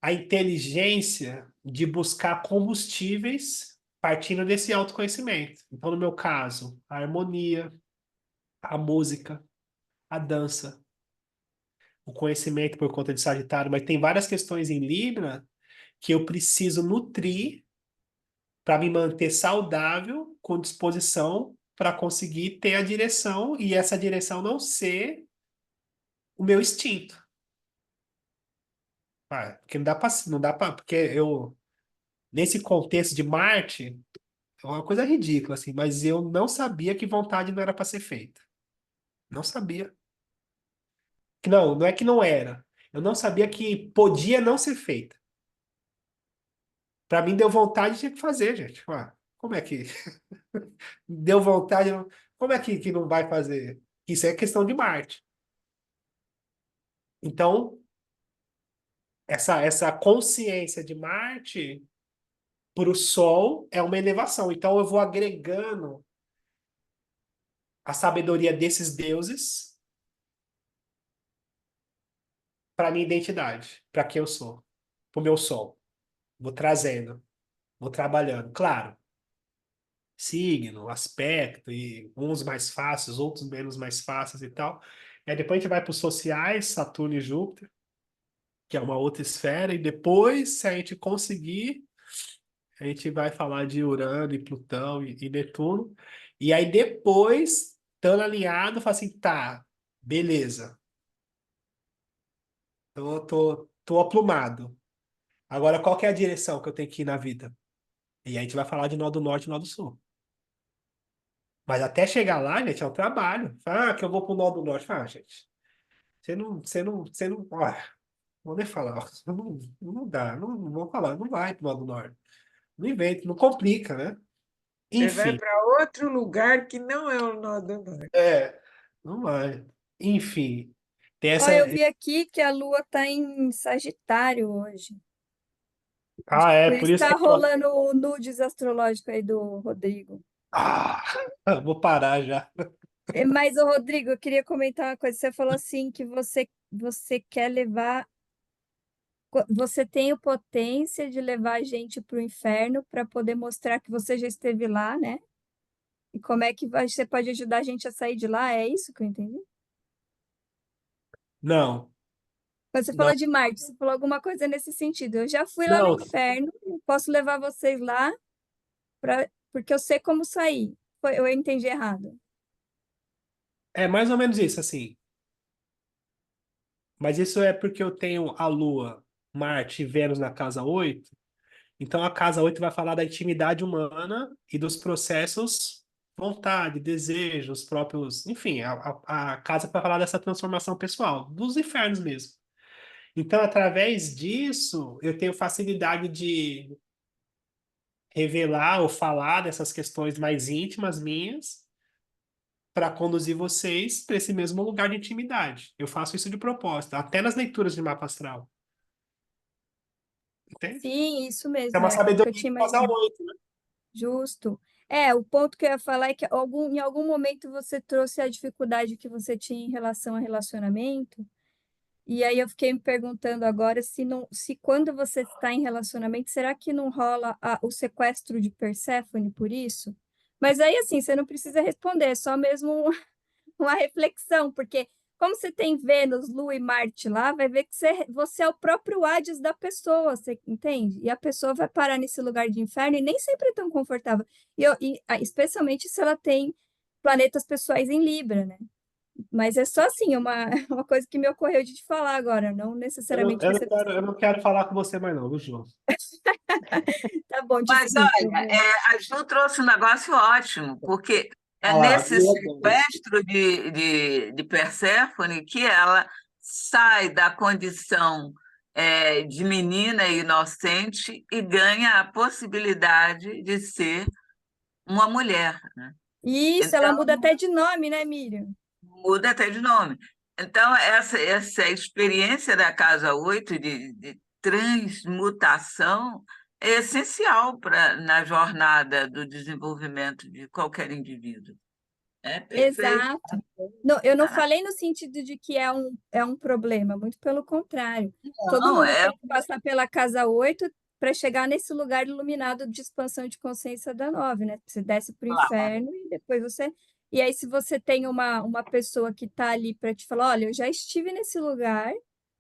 a inteligência de buscar combustíveis partindo desse autoconhecimento. Então, no meu caso, a harmonia, a música, a dança, o conhecimento por conta de Sagitário, mas tem várias questões em Libra que eu preciso nutrir para me manter saudável, com disposição para conseguir ter a direção e essa direção não ser o meu instinto. Porque não dá para, porque eu nesse contexto de Marte é uma coisa ridícula assim, mas eu não sabia que vontade não era para ser feita. Não sabia. Não, não é que não era. Eu não sabia que podia não ser feita. Para mim deu vontade de ter que fazer, gente. Como é que deu vontade? Como é que não vai fazer? Isso é questão de Marte. Então, essa consciência de Marte para o Sol é uma elevação. Então, eu vou agregando a sabedoria desses deuses para a minha identidade, para quem eu sou, para o meu Sol. Vou trazendo, vou trabalhando. Claro, signo, aspecto, e uns mais fáceis, outros menos mais fáceis e tal. Aí depois a gente vai para os sociais, Saturno e Júpiter, que é uma outra esfera, e depois, se a gente conseguir, a gente vai falar de Urano e Plutão e Netuno. E aí depois, estando alinhado, fala assim, tá, beleza. Tô aplumado. Agora, qual que é a direção que eu tenho que ir na vida? E aí a gente vai falar de nó do norte e nó do sul. Mas até chegar lá, gente, é um trabalho. Que eu vou pro nó do norte. Gente, você não, vou nem falar. Não dá, não vou falar, não vai pro nó do norte. Não inventa, não complica, né?
Você vai
Enfim,
para outro lugar que não é o nó do norte.
não vai. Enfim, tem
Ó,
essa.
eu vi aqui que a Lua tá em Sagitário hoje. Acho que por
Por
isso
isso que
tá
eu tô.
rolando o nudes astrológico aí do Rodrigo.
Ah, vou parar já.
Mas, ô Rodrigo, eu queria comentar uma coisa. Você falou assim que você quer levar você tem o potência de levar a gente para o inferno para poder mostrar que você já esteve lá, né? E como é que você pode ajudar a gente a sair de lá? É isso que eu entendi?
Não,
Quando você
não,
falou de Marte, você falou alguma coisa nesse sentido. Eu já fui lá no
não.
inferno, eu posso levar vocês lá porque eu sei como sair. Eu entendi errado.
É mais ou menos isso, assim. Mas isso é porque eu tenho a Lua, Marte e Vênus na casa 8. Então a casa 8 vai falar da intimidade humana e dos processos, vontade, desejo, os próprios. Enfim, a casa vai falar dessa transformação pessoal, dos infernos mesmo. Então, através disso, eu tenho facilidade de revelar ou falar dessas questões mais íntimas minhas para conduzir vocês para esse mesmo lugar de intimidade. Eu faço isso de propósito, até nas leituras de mapa astral. Entende?
Sim, isso
É
mesmo,
uma
é o que eu
sabedoria
tinha
de casa
imaginado.
8, né?
Justo. O ponto que eu ia falar é que em algum momento você trouxe a dificuldade que você tinha em relação a relacionamento, e aí eu fiquei me perguntando agora se não, se quando você está em relacionamento, será que não rola o sequestro de Perséfone por isso? Mas aí, assim, você não precisa responder, é só mesmo uma reflexão, porque como você tem Vênus, Lua e Marte lá, vai ver que você é o próprio Hades da pessoa, você entende? E a pessoa vai parar nesse lugar de inferno e nem sempre é tão confortável. Especialmente se ela tem planetas pessoais em Libra, né? Mas é só assim, uma coisa que me ocorreu de te falar agora, não
Eu não,
necessariamente
eu não
você
quero,
precisa.
eu não quero falar com você mais não, viu, João?
Tá bom,
Mas
desculpa.
olha, a Ju trouxe um negócio ótimo, porque é
Olha lá,
nesse sequestro de Perséfone que ela sai da condição de menina inocente e ganha a possibilidade de ser uma mulher, né?
Isso, ela
Então,
muda até de nome, né, Miriam?
muda até de nome. Então, essa experiência da Casa 8 de transmutação é essencial na jornada do desenvolvimento de qualquer indivíduo. É perfeito.
Exato. Não, eu não
Ah,
falei no sentido de que é um problema, muito pelo contrário. Todo
não,
mundo tem que passar pela casa 8 para chegar nesse lugar iluminado de expansão de consciência da 9, né? Você desce para o
claro.
inferno e depois você. E aí, se você tem uma pessoa que está ali para te falar, olha, eu já estive nesse lugar,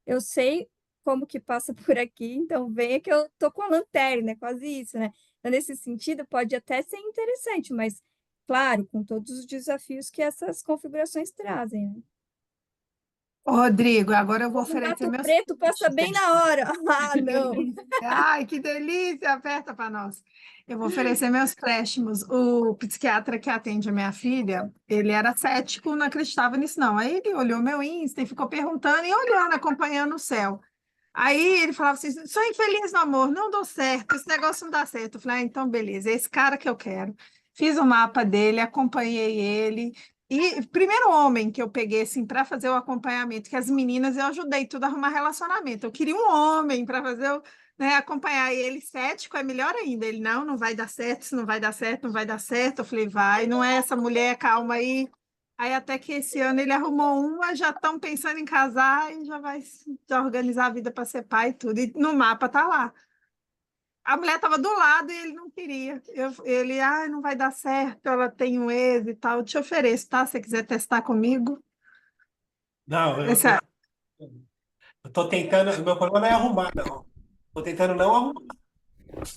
eu sei como que passa por aqui, então venha que eu tô com a lanterna, é quase isso, né? Então, nesse sentido, pode até ser interessante, mas claro, com todos os desafios que essas configurações trazem, né?
Ô, Rodrigo, agora eu vou
Um
oferecer
gato
meus
preto passa bem na hora. Ah,
Que
não.
delícia. Ai, que delícia! Aperta para nós. Eu vou oferecer meus préstimos. O psiquiatra que atende a minha filha, ele era cético, não acreditava nisso, não. Aí ele olhou meu Insta e ficou perguntando e olhando, acompanhando o céu. Aí ele falava assim: sou infeliz no amor, não dou certo, esse negócio não dá certo. Eu falei: ah, então beleza, é esse cara que eu quero. Fiz o mapa dele, acompanhei ele. E primeiro homem que eu peguei assim para fazer o acompanhamento, que as meninas eu ajudei tudo a arrumar relacionamento. Eu queria um homem para fazer né, acompanhar ele cético, é melhor ainda. Ele não vai dar certo, isso não vai dar certo, não vai dar certo. Eu falei: vai, não é essa mulher, calma aí. Aí até que esse ano ele arrumou uma, já estão pensando em casar e já organizar a vida para ser pai e tudo. E no mapa tá lá. A mulher estava do lado e ele não queria. Ele, não vai dar certo, ela tem um ex e tal. Eu te ofereço, tá? Se você quiser testar comigo.
Não, eu,
Essa,
eu, eu tô tentando. O meu problema não é arrumar, não. Tô tentando não arrumar.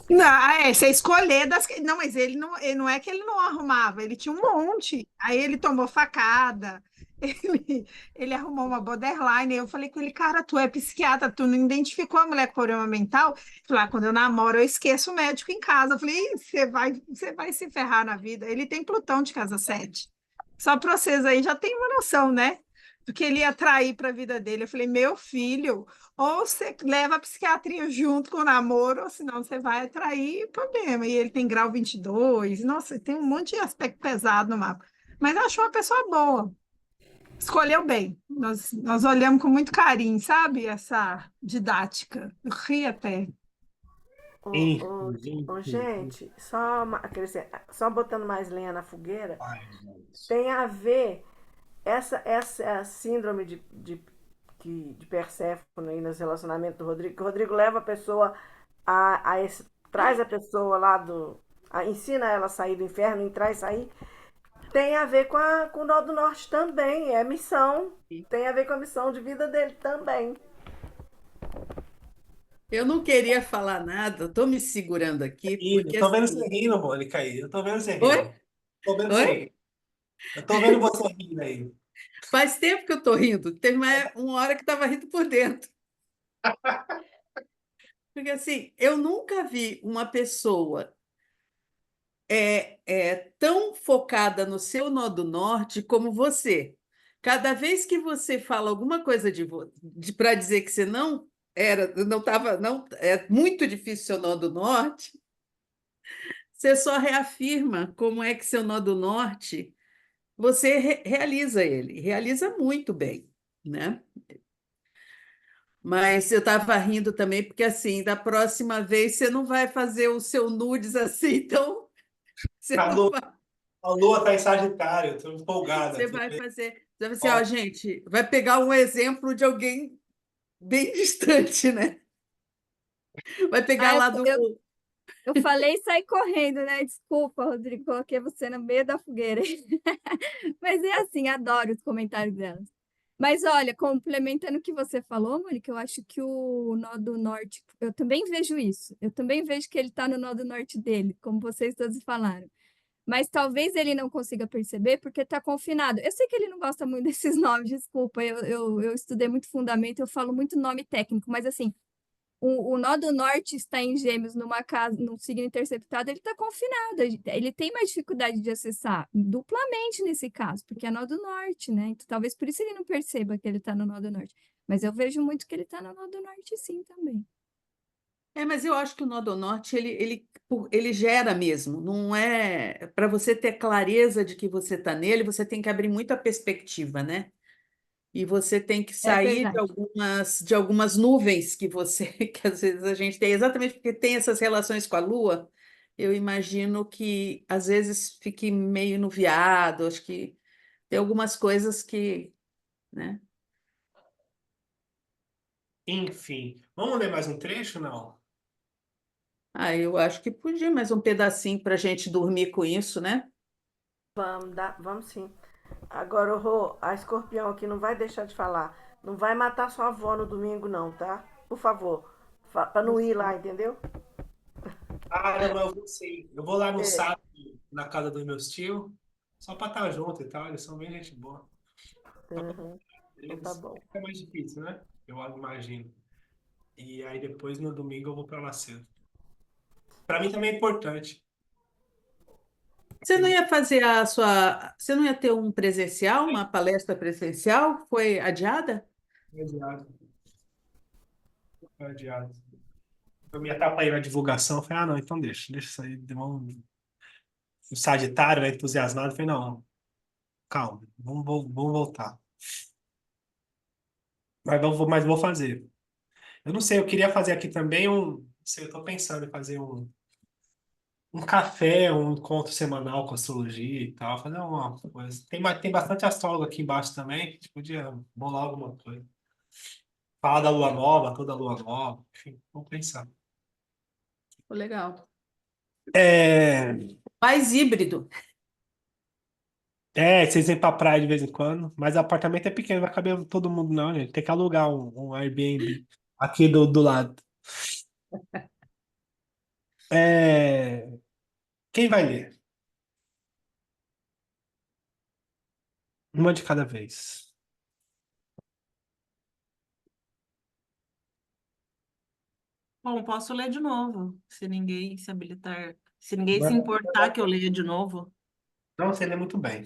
não, você escolher das. Não, mas ele não é que ele não arrumava, ele tinha um monte. Aí ele tomou facada, ele arrumou uma borderline. Eu falei com ele, cara, tu é psiquiatra, tu não identificou a mulher com problema mental? Ele falou: quando eu namoro, eu esqueço o médico em casa. Eu falei: "Ih, você vai se ferrar na vida. Ele tem Plutão de casa 7. Só para vocês aí já tem uma noção, né? Do que ele ia atrair para a vida dele. Eu falei: meu filho. Ou você leva a psiquiatria junto com o namoro, ou senão você vai atrair problema. E ele tem grau 22. Nossa, tem um monte de aspecto pesado no mapa. Mas achou uma pessoa boa. Escolheu bem. Nós olhamos com muito carinho, sabe? Essa didática. Eu ri até.
Ô, ô,
Enfim,
ô,
enfim.
gente, quer dizer, só botando mais lenha na fogueira,
Ai, gente.
tem a ver essa síndrome de Perséfone aí nos relacionamentos do Rodrigo, que o Rodrigo leva a pessoa traz a pessoa lá ensina ela a sair do inferno, entrar e sair, tem a ver com o Nó do Norte também, é missão, tem a ver com a missão de vida dele também.
Eu não queria falar nada, estou me segurando aqui,
Rindo,
porque
eu tô vendo
assim.
você rindo, Mônica, aí. Eu tô vendo você
Oi?
rindo. Tô vendo você
Oi?
rindo. Eu tô vendo você rindo aí.
Faz tempo que eu estou rindo. Teve uma hora que estava rindo por dentro. Porque assim, eu nunca vi uma pessoa tão focada no seu nó do norte como você. Cada vez que você fala alguma coisa para dizer que você não estava, não é muito difícil seu nó do norte, você só reafirma como é que seu nó do norte você realiza ele, realiza muito bem, né? Mas eu estava rindo também, porque assim, da próxima vez você não vai fazer o seu nudes assim, então você
A
não
lua,
vai,
a lua tá em Sagitário, eu tô empolgada.
você vai fazer. Você vai assim, ó, gente, vai pegar um exemplo de alguém bem distante, né? Vai pegar
Ah,
lá do.
eu falei e saí correndo, né? Desculpa, Rodrigo, coloquei você no meio da fogueira. Mas é assim, adoro os comentários delas. Mas olha, complementando o que você falou, Mônica, eu acho que o nó do norte, eu também vejo isso. Eu também vejo que ele está no nó do norte dele, como vocês todos falaram. Mas talvez ele não consiga perceber porque está confinado. Eu sei que ele não gosta muito desses nomes, desculpa. Eu estudei muito fundamento, eu falo muito nome técnico, mas assim, o nó do norte está em Gêmeos numa casa, num signo interceptado, ele está confinado. Ele tem mais dificuldade de acessar, duplamente nesse caso, porque é nó do norte, né? Então, talvez por isso ele não perceba que ele está no nó do norte. Mas eu vejo muito que ele está no nó do norte, sim, também.
Mas eu acho que o nó do norte ele gera mesmo, não é para você ter clareza de que você está nele, você tem que abrir muita perspectiva, né? E você tem que
É
sair
verdade.
de algumas nuvens que às vezes a gente tem, exatamente porque tem essas relações com a Lua. Eu imagino que às vezes fique meio nuviado, acho que tem algumas coisas que, né?
Enfim, vamos ler mais um trecho, não?
Eu acho que podia mais um pedacinho para a gente dormir com isso, né?
Vamos sim. Agora, Rô, a Escorpião aqui não vai deixar de falar. Não vai matar sua avó no domingo, não, tá? Por favor. Pra não ir lá, entendeu?
Não, eu vou sim. Eu vou lá no
É.
sábado, na casa dos meus tios, só pra estar junto e tal. Eles são bem gente boa.
Uhum. Então tá bom.
É mais difícil, né? Eu imagino. E aí depois, no domingo, eu vou pra lá cedo. Pra mim também é importante.
Você não ia fazer você não ia ter um presencial, uma palestra presencial? Foi adiada?
Foi adiado. Foi adiado. Eu me atrapalhei na divulgação. Eu falei, não, então deixa isso aí. O Sagitário, né, entusiasmado, eu falei, não, calma, vamos voltar. Mas vou fazer. Eu não sei, eu queria fazer aqui também não sei, eu tô pensando em fazer um café, um encontro semanal com astrologia e tal, fazer uma coisa. Tem bastante astrólogo aqui embaixo também, a gente podia bolar alguma coisa. Falar da lua nova, toda lua nova, enfim, vamos pensar.
Legal.
É,
Mais híbrido.
vocês vêm pra praia de vez em quando, mas o apartamento é pequeno, não vai caber todo mundo não, gente. Tem que alugar um Airbnb aqui do lado. É, quem vai ler? Uma de cada vez.
Bom, posso ler de novo, se ninguém se habilitar, se ninguém se importar que eu leia de novo.
Não, você lê muito bem.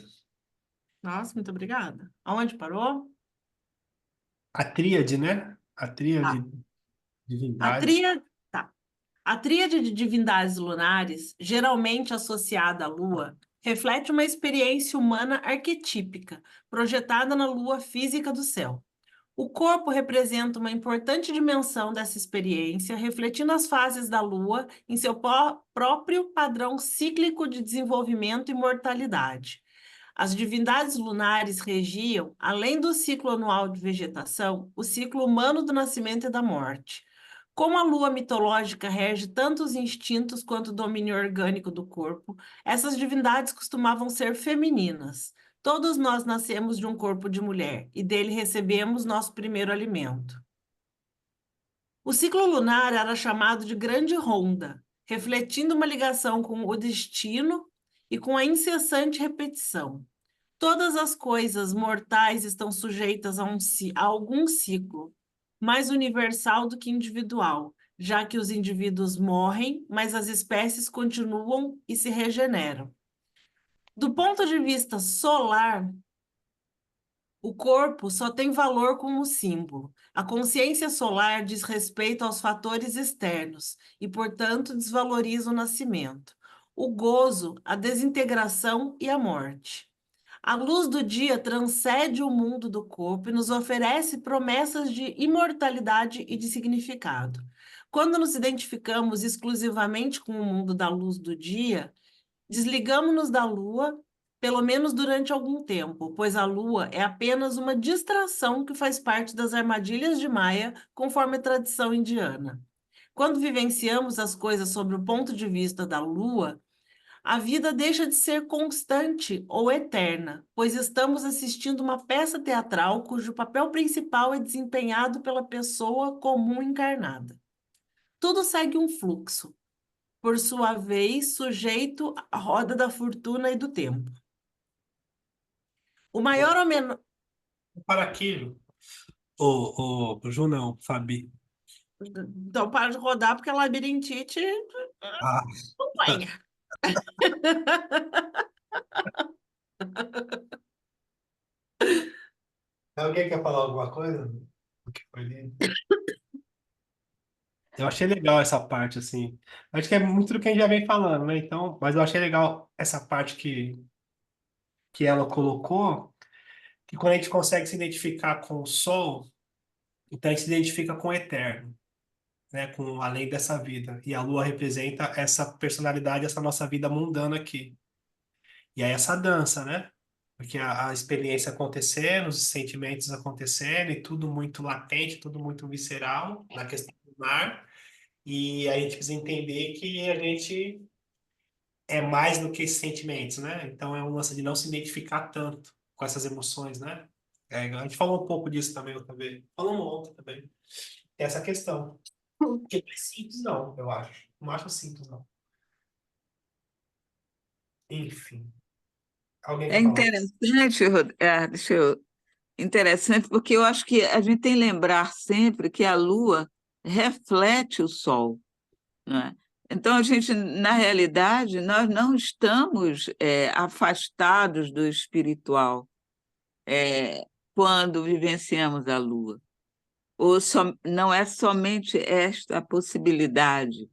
Nossa, muito obrigada. Aonde parou?
A tríade, né? A tríade
Tá.
de
A
divindades.
tríade, tá. A tríade de divindades lunares, geralmente associada à Lua, reflete uma experiência humana arquetípica, projetada na Lua física do céu. O corpo representa uma importante dimensão dessa experiência, refletindo as fases da Lua em seu próprio padrão cíclico de desenvolvimento e mortalidade. As divindades lunares regiam, além do ciclo anual de vegetação, o ciclo humano do nascimento e da morte. Como a lua mitológica rege tanto os instintos quanto o domínio orgânico do corpo, essas divindades costumavam ser femininas. Todos nós nascemos de um corpo de mulher e dele recebemos nosso primeiro alimento. O ciclo lunar era chamado de Grande Ronda, refletindo uma ligação com o destino e com a incessante repetição. Todas as coisas mortais estão sujeitas a algum ciclo, mais universal do que individual, já que os indivíduos morrem, mas as espécies continuam e se regeneram. Do ponto de vista solar, o corpo só tem valor como símbolo. A consciência solar diz respeito aos fatores externos e, portanto, desvaloriza o nascimento, o gozo, a desintegração e a morte. A luz do dia transcende o mundo do corpo e nos oferece promessas de imortalidade e de significado. Quando nos identificamos exclusivamente com o mundo da luz do dia, desligamos-nos da lua, pelo menos durante algum tempo, pois a lua é apenas uma distração que faz parte das armadilhas de Maia, conforme a tradição indiana. Quando vivenciamos as coisas sob o ponto de vista da lua, a vida deixa de ser constante ou eterna, pois estamos assistindo uma peça teatral cujo papel principal é desempenhado pela pessoa comum encarnada. Tudo segue um fluxo, por sua vez, sujeito à roda da fortuna e do tempo. O maior ou menor...
Para aquilo, Ju não, Fabi.
Então, para de rodar, porque a labirintite
Ah,
acompanha.
alguém quer falar alguma coisa? O que foi lido? Eu achei legal essa parte, assim. Acho que é muito do que a gente já vem falando, né? Então, mas eu achei legal essa parte que ela colocou, que quando a gente consegue se identificar com o sol, então a gente se identifica com o eterno, né? Com além dessa vida. E a lua representa essa personalidade, essa nossa vida mundana aqui. E aí essa dança, né? Porque a experiência acontecendo, os sentimentos acontecendo, e tudo muito latente, tudo muito visceral na questão do mar. E a gente precisa entender que a gente é mais do que esses sentimentos, né? Então é um lance de não se identificar tanto com essas emoções, né? A gente falou um pouco disso também outra vez. Falamos ontem também. Tem essa questão. Que não é simples, não, eu acho. Não acho simples, não. Enfim. Alguém
É
quer falar?
interessante, interessante, porque eu acho que a gente tem que lembrar sempre que a Lua reflete o Sol, né? Então, a gente, na realidade, nós não estamos afastados do espiritual quando vivenciamos a Lua. Não é somente esta possibilidade,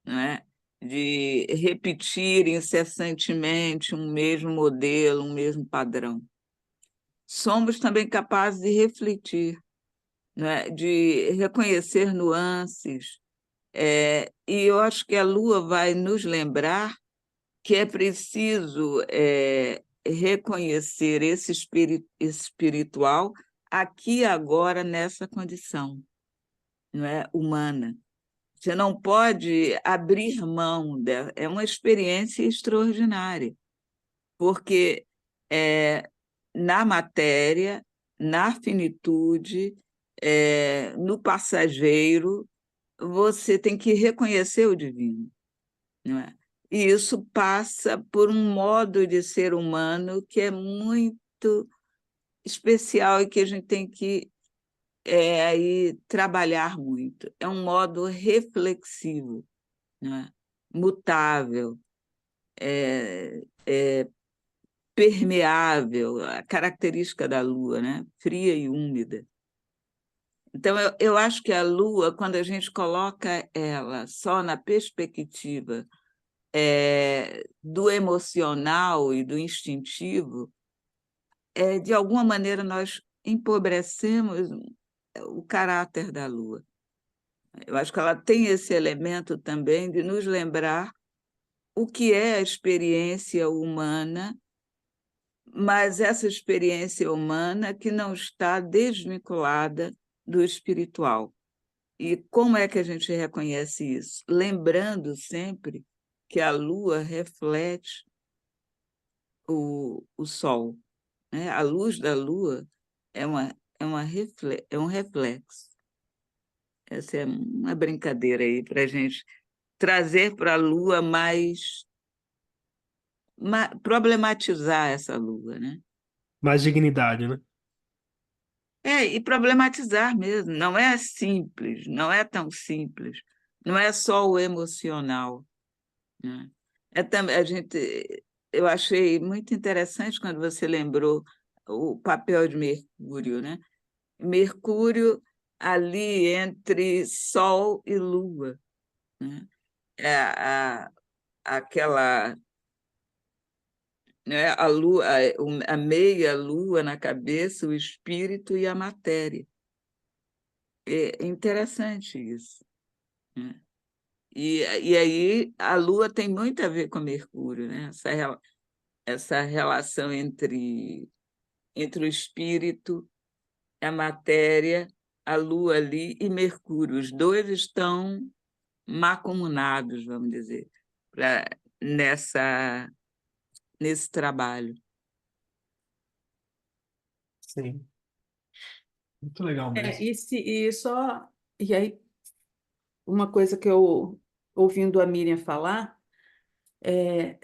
né, de repetir incessantemente um mesmo modelo, um mesmo padrão. Somos também capazes de refletir, né, de reconhecer nuances, e eu acho que a Lua vai nos lembrar que é preciso reconhecer esse espírito espiritual aqui e agora nessa condição, não é, humana. Você não pode abrir mão dela. É uma experiência extraordinária, porque na matéria, na finitude, no passageiro, você tem que reconhecer o divino, não é? E isso passa por um modo de ser humano que é muito especial e que a gente tem que aí trabalhar muito. É um modo reflexivo, né? Mutável, permeável, a característica da Lua, né? Fria e úmida. Então, eu acho que a Lua, quando a gente coloca ela só na perspectiva do emocional e do instintivo, de alguma maneira nós empobrecemos o caráter da Lua. Eu acho que ela tem esse elemento também de nos lembrar o que é a experiência humana, mas essa experiência humana que não está desvinculada do espiritual. E como é que a gente reconhece isso? Lembrando sempre que a Lua reflete o Sol, né? A luz da Lua é um reflexo. Essa é uma brincadeira aí para a gente trazer para a Lua problematizar essa Lua, né?
Mais dignidade, né?
E problematizar mesmo, não é simples, não é tão simples, não é só o emocional, né? Eu achei muito interessante quando você lembrou o papel de Mercúrio, né? Mercúrio ali entre Sol e Lua, né? Aquela, né? A lua, a meia lua na cabeça, o espírito e a matéria. É interessante isso, né? E aí a Lua tem muito a ver com Mercúrio, né? Essa relação entre o espírito, a matéria, a Lua ali e Mercúrio. Os dois estão mancomunados, vamos dizer, nesse trabalho.
Sim. Muito legal mesmo.
E aí, uma coisa que eu, ouvindo a Miriam falar,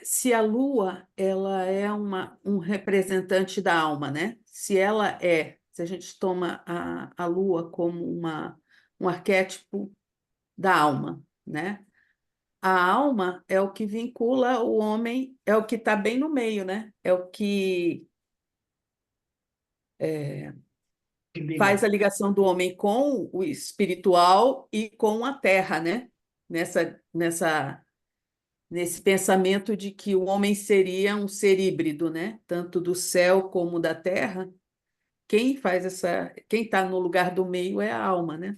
se a Lua ela é um representante da alma, né? Se a gente toma a Lua como um arquétipo da alma, né? A alma é o que vincula o homem, é o que está bem no meio, né? É o que faz a ligação do homem com o espiritual e com a terra, né? Nesse pensamento de que o homem seria um ser híbrido, né? Tanto do céu como da terra. Quem está no lugar do meio é a alma, né?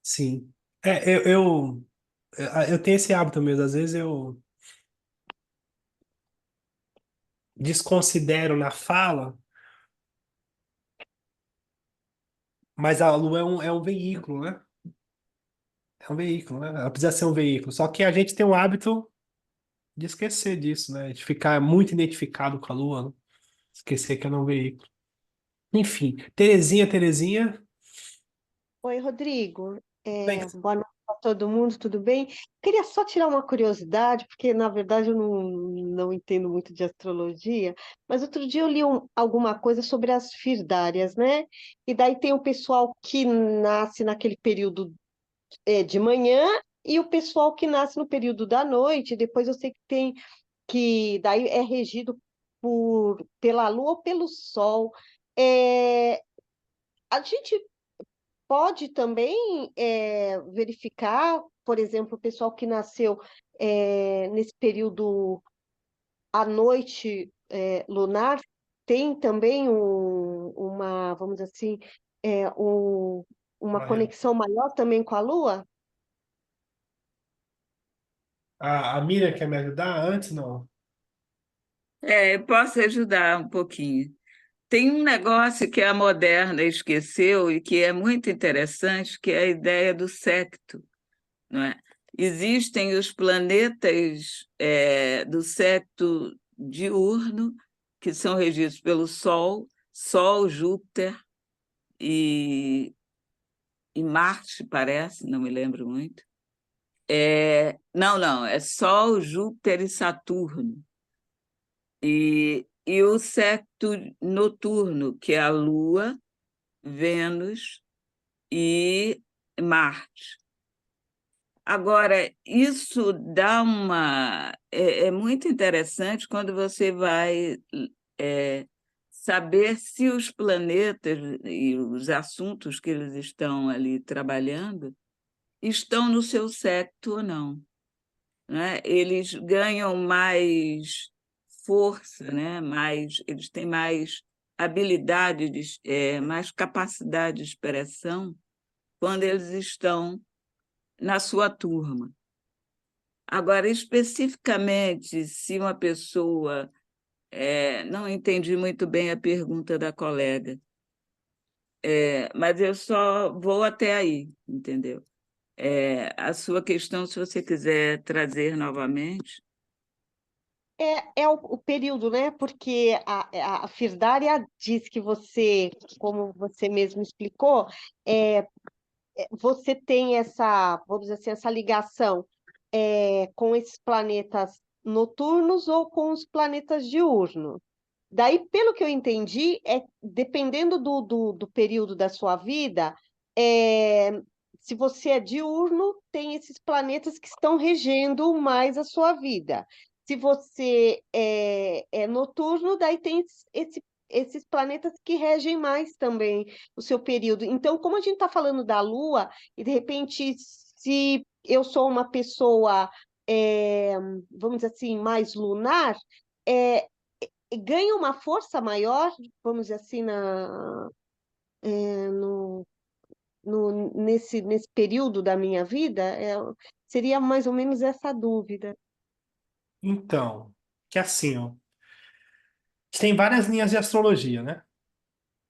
Sim. Eu tenho esse hábito mesmo. Às vezes eu desconsidero na fala, mas a Lua é um veículo, né? É um veículo, né? Ela precisa ser um veículo. Só que a gente tem o hábito de esquecer disso, né? De ficar muito identificado com a Lua, né? Esquecer que ela é um veículo. Enfim, Terezinha.
Oi, Rodrigo.
Bem,
Boa noite a todo mundo, tudo bem? Queria só tirar uma curiosidade, porque na verdade eu não entendo muito de astrologia, mas outro dia eu li alguma coisa sobre as firdárias, né? E daí tem o pessoal que nasce naquele período de manhã e o pessoal que nasce no período da noite. Depois eu sei que tem que daí é regido pela lua ou pelo sol. É, a gente pode também verificar, por exemplo, o pessoal que nasceu nesse período à noite lunar, tem também vamos dizer assim, uma conexão maior também com a Lua?
a Miriam quer me ajudar antes, não?
Eu posso ajudar um pouquinho. Tem um negócio que a moderna esqueceu e que é muito interessante, que é a ideia do secto, não é? Existem os planetas do secto diurno, que são regidos pelo Sol, Júpiter e Marte, parece, não me lembro muito. Não, é Sol, Júpiter e Saturno. E o secto noturno, que é a Lua, Vênus e Marte. Agora, isso dá é muito interessante quando você vai saber se os planetas e os assuntos que eles estão ali trabalhando estão no seu secto ou não, né? Eles ganham mais força, né? Eles têm mais habilidade, mais capacidade de expressão quando eles estão na sua turma. Agora, especificamente, se uma pessoa Não entendi muito bem a pergunta da colega, mas eu só vou até aí, entendeu? A sua questão, se você quiser trazer novamente.
É o período, né? Porque a Firdária diz que você, como você mesmo explicou, é, você tem essa, vamos dizer assim, essa ligação com esses planetas noturnos ou com os planetas diurnos. Daí, pelo que eu entendi, dependendo do período da sua vida, é, se você é diurno, tem esses planetas que estão regendo mais a sua vida. Se você é noturno, daí tem esses planetas que regem mais também o seu período. Então, como a gente está falando da Lua, e de repente, se eu sou uma pessoa, é, vamos dizer assim, mais lunar, é, ganha uma força maior, vamos dizer assim, nesse período da minha vida? Seria mais ou menos essa dúvida.
Então, que assim, ó, tem várias linhas de astrologia, né?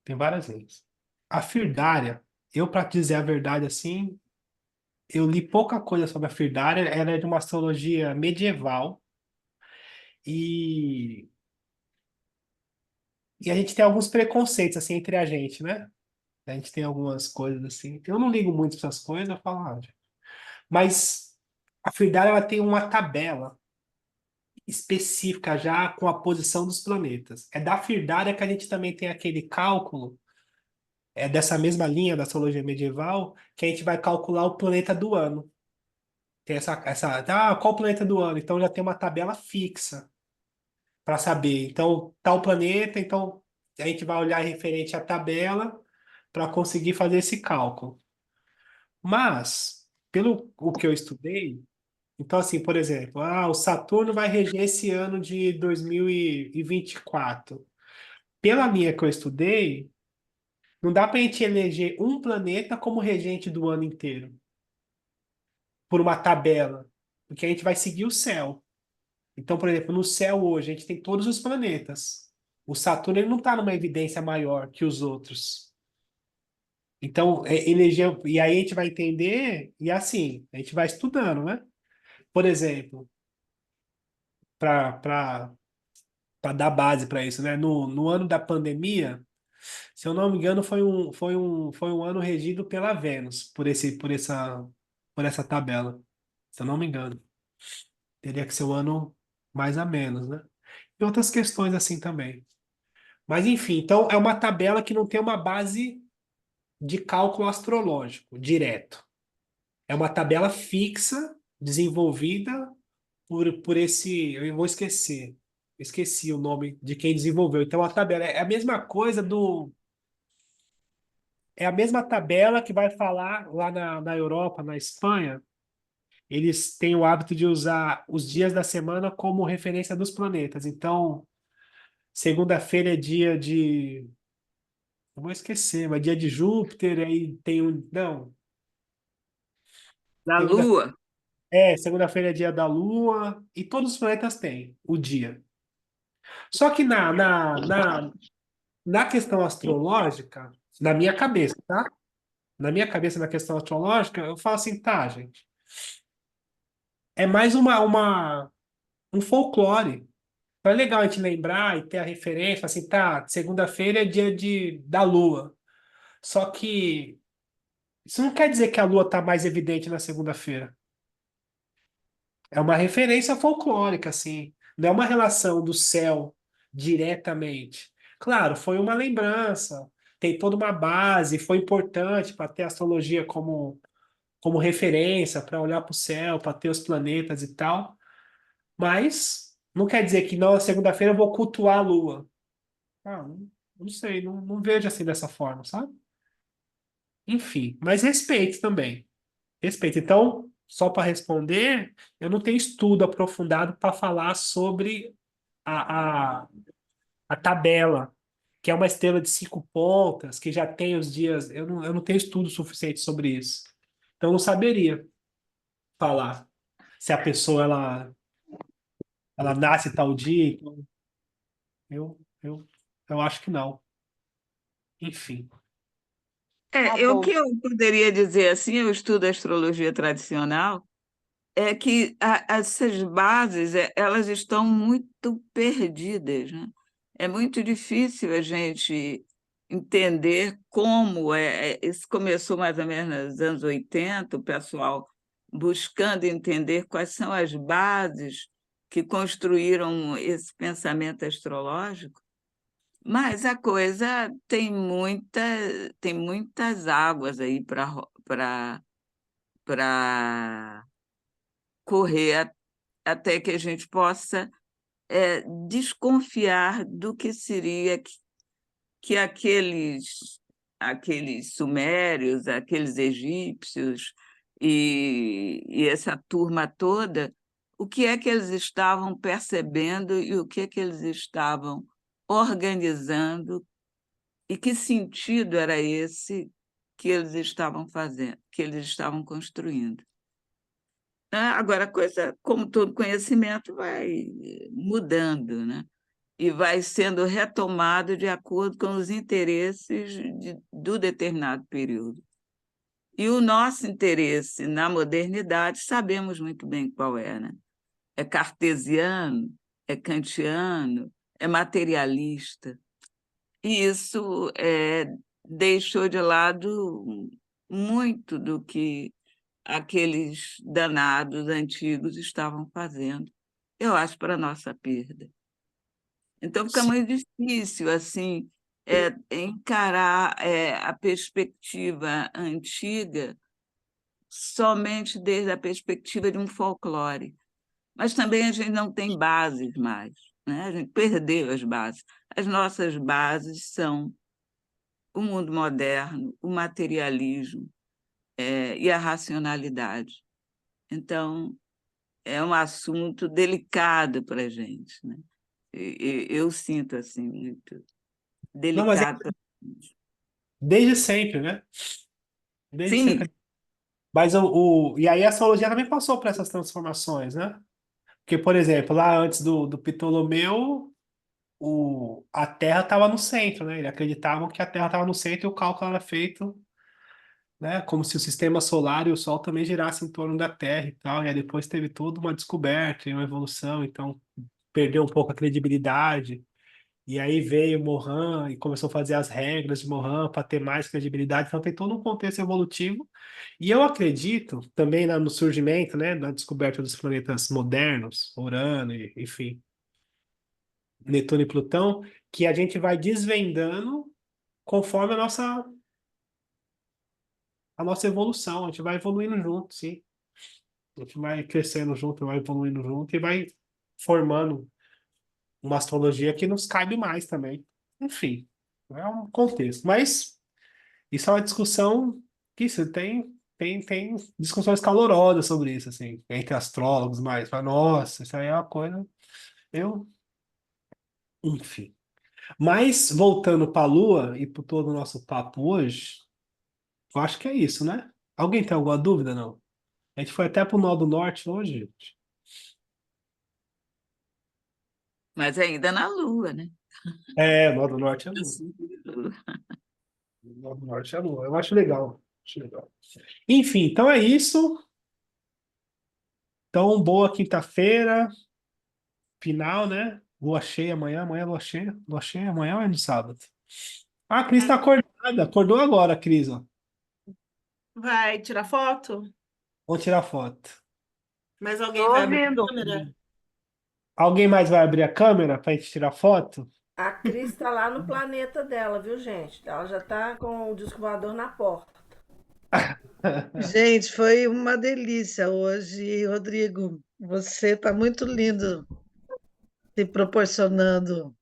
Tem várias linhas. A Firdária, eu, para dizer a verdade, assim, eu li pouca coisa sobre a Firdária, ela é de uma astrologia medieval e, e a gente tem alguns preconceitos, assim, entre a gente, né? A gente tem algumas coisas assim. Eu não ligo muito para essas coisas, eu falo, mas a Firdária, ela tem uma tabela específica já com a posição dos planetas. É da Firdária que a gente também tem aquele cálculo, dessa mesma linha da astrologia medieval, que a gente vai calcular o planeta do ano. Tem qual o planeta do ano? Então já tem uma tabela fixa para saber. Então, tal planeta, então a gente vai olhar referente à tabela para conseguir fazer esse cálculo. Mas, pelo o que eu estudei, então assim, por exemplo, o Saturno vai reger esse ano de 2024. Pela linha que eu estudei, não dá para a gente eleger um planeta como regente do ano inteiro, por uma tabela, porque a gente vai seguir o céu. Então, por exemplo, no céu hoje, a gente tem todos os planetas. O Saturno ele não está numa evidência maior que os outros. Então, eleger. E aí a gente vai entender, e assim, a gente vai estudando, né? Por exemplo, para dar base para isso, né? No ano da pandemia, se eu não me engano, foi um ano regido pela Vênus, por essa tabela. Se eu não me engano. Teria que ser um ano mais a menos, né? E outras questões assim também. Mas enfim, então é uma tabela que não tem uma base de cálculo astrológico direto. É uma tabela fixa, desenvolvida por esse. Eu vou esquecer. Esqueci o nome de quem desenvolveu. Então a tabela é a mesma coisa do. É a mesma tabela que vai falar lá na Europa, na Espanha. Eles têm o hábito de usar os dias da semana como referência dos planetas. Então, segunda-feira é dia de. Eu vou esquecer, mas dia de Júpiter, aí tem um. Não.
Da
Segunda,
Lua?
segunda-feira é dia da Lua, e todos os planetas têm o dia. Só que na questão astrológica, na minha cabeça, tá? Na minha cabeça, na questão astrológica, eu falo assim, tá, gente. É mais um folclore. Então é legal a gente lembrar e ter a referência, assim, tá, segunda-feira é dia da Lua. Só que isso não quer dizer que a Lua está mais evidente na segunda-feira. É uma referência folclórica, assim. Não é uma relação do céu diretamente. Claro, foi uma lembrança, tem toda uma base, foi importante para ter a astrologia como referência, para olhar para o céu, para ter os planetas e tal. Mas não quer dizer que na segunda-feira eu vou cultuar a Lua. Não sei, não vejo assim dessa forma, sabe? Enfim, mas respeito também. Respeito. Então, só para responder, eu não tenho estudo aprofundado para falar sobre a, a, a tabela, que é uma estrela de 5 pontas, que já tem os dias. Eu não tenho estudo suficiente sobre isso. Então, eu não saberia falar se a pessoa ela nasce tal dia. Então, Eu acho que não. Enfim.
Tá
O
bom.
que eu poderia dizer assim, eu estudo astrologia tradicional, é que essas bases, elas estão muito perdidas, né? É muito difícil a gente entender como isso começou mais ou menos nos anos 80, o pessoal buscando entender quais são as bases que construíram esse pensamento astrológico, mas a coisa tem muitas águas aí para correr até que a gente possa desconfiar do que seria que aqueles sumérios, aqueles egípcios e essa turma toda, o que é que eles estavam percebendo e o que é que eles estavam organizando e que sentido era esse que eles estavam fazendo, que eles estavam construindo. Agora, a coisa, como todo conhecimento, vai mudando, né? E vai sendo retomado de acordo com os interesses do determinado período. E o nosso interesse na modernidade, sabemos muito bem qual é, né? É cartesiano, é kantiano, é materialista. E isso deixou de lado muito do que aqueles danados antigos estavam fazendo. Eu acho para nossa perda. Então fica
Sim.
muito difícil assim encarar a perspectiva antiga somente desde a perspectiva de um folclore. Mas também a gente não tem bases mais, né? A gente perdeu as bases. As nossas bases são o mundo moderno, o materialismo e a racionalidade. Então, é um assunto delicado para a gente, né? Eu sinto assim muito
Não, mas é
delicado para a gente.
desde sempre, né? Desde
Sim,
sempre. Mas e aí a astrologia também passou por essas transformações, né? Porque, por exemplo, lá antes do Ptolomeu, a Terra estava no centro, né? Eles acreditavam que a Terra estava no centro e o cálculo era feito, né? Como se o sistema solar e o Sol também girassem em torno da Terra e tal. E aí depois teve toda uma descoberta e uma evolução, então perdeu um pouco a credibilidade. E aí veio Mohan e começou a fazer as regras de Mohan para ter mais credibilidade. Então tem todo um contexto evolutivo. E eu acredito também no surgimento, né, na descoberta dos planetas modernos, Urano, enfim, Netuno e Plutão, que a gente vai desvendando conforme a nossa evolução. A gente vai evoluindo junto, sim. A gente vai crescendo junto, vai evoluindo junto e vai formando uma astrologia que nos cabe mais também. Enfim, é um contexto. Mas isso é uma discussão que isso tem discussões calorosas sobre isso, assim, entre astrólogos, mas, nossa, isso aí é uma coisa. Eu, enfim. Mas, voltando para a Lua e para todo o nosso papo hoje, eu acho que é isso, né? Alguém tem alguma dúvida, não? A gente foi até para o Nó do Norte hoje, gente.
mas ainda na Lua, né?
É, o Nó do Norte é
Eu
Lua.
sinto Lua.
O Nó do Norte é Lua. Eu acho legal. Acho legal. Enfim, então é isso. Então, boa quinta-feira, final, né? Lua cheia amanhã, amanhã é lua cheia. Lua cheia amanhã ou é no sábado? Ah, a Cris está acordada. Acordou agora, Cris, ó.
Vai tirar foto?
Vamos tirar foto.
Mas alguém
Tô
vai abrir a
ouvindo.
câmera?
Alguém mais vai abrir a câmera para a gente tirar foto?
A Cris está lá no planeta dela, viu, gente? Ela já está com o disco voador na porta.
Gente, foi uma delícia hoje, Rodrigo. Você está muito lindo se proporcionando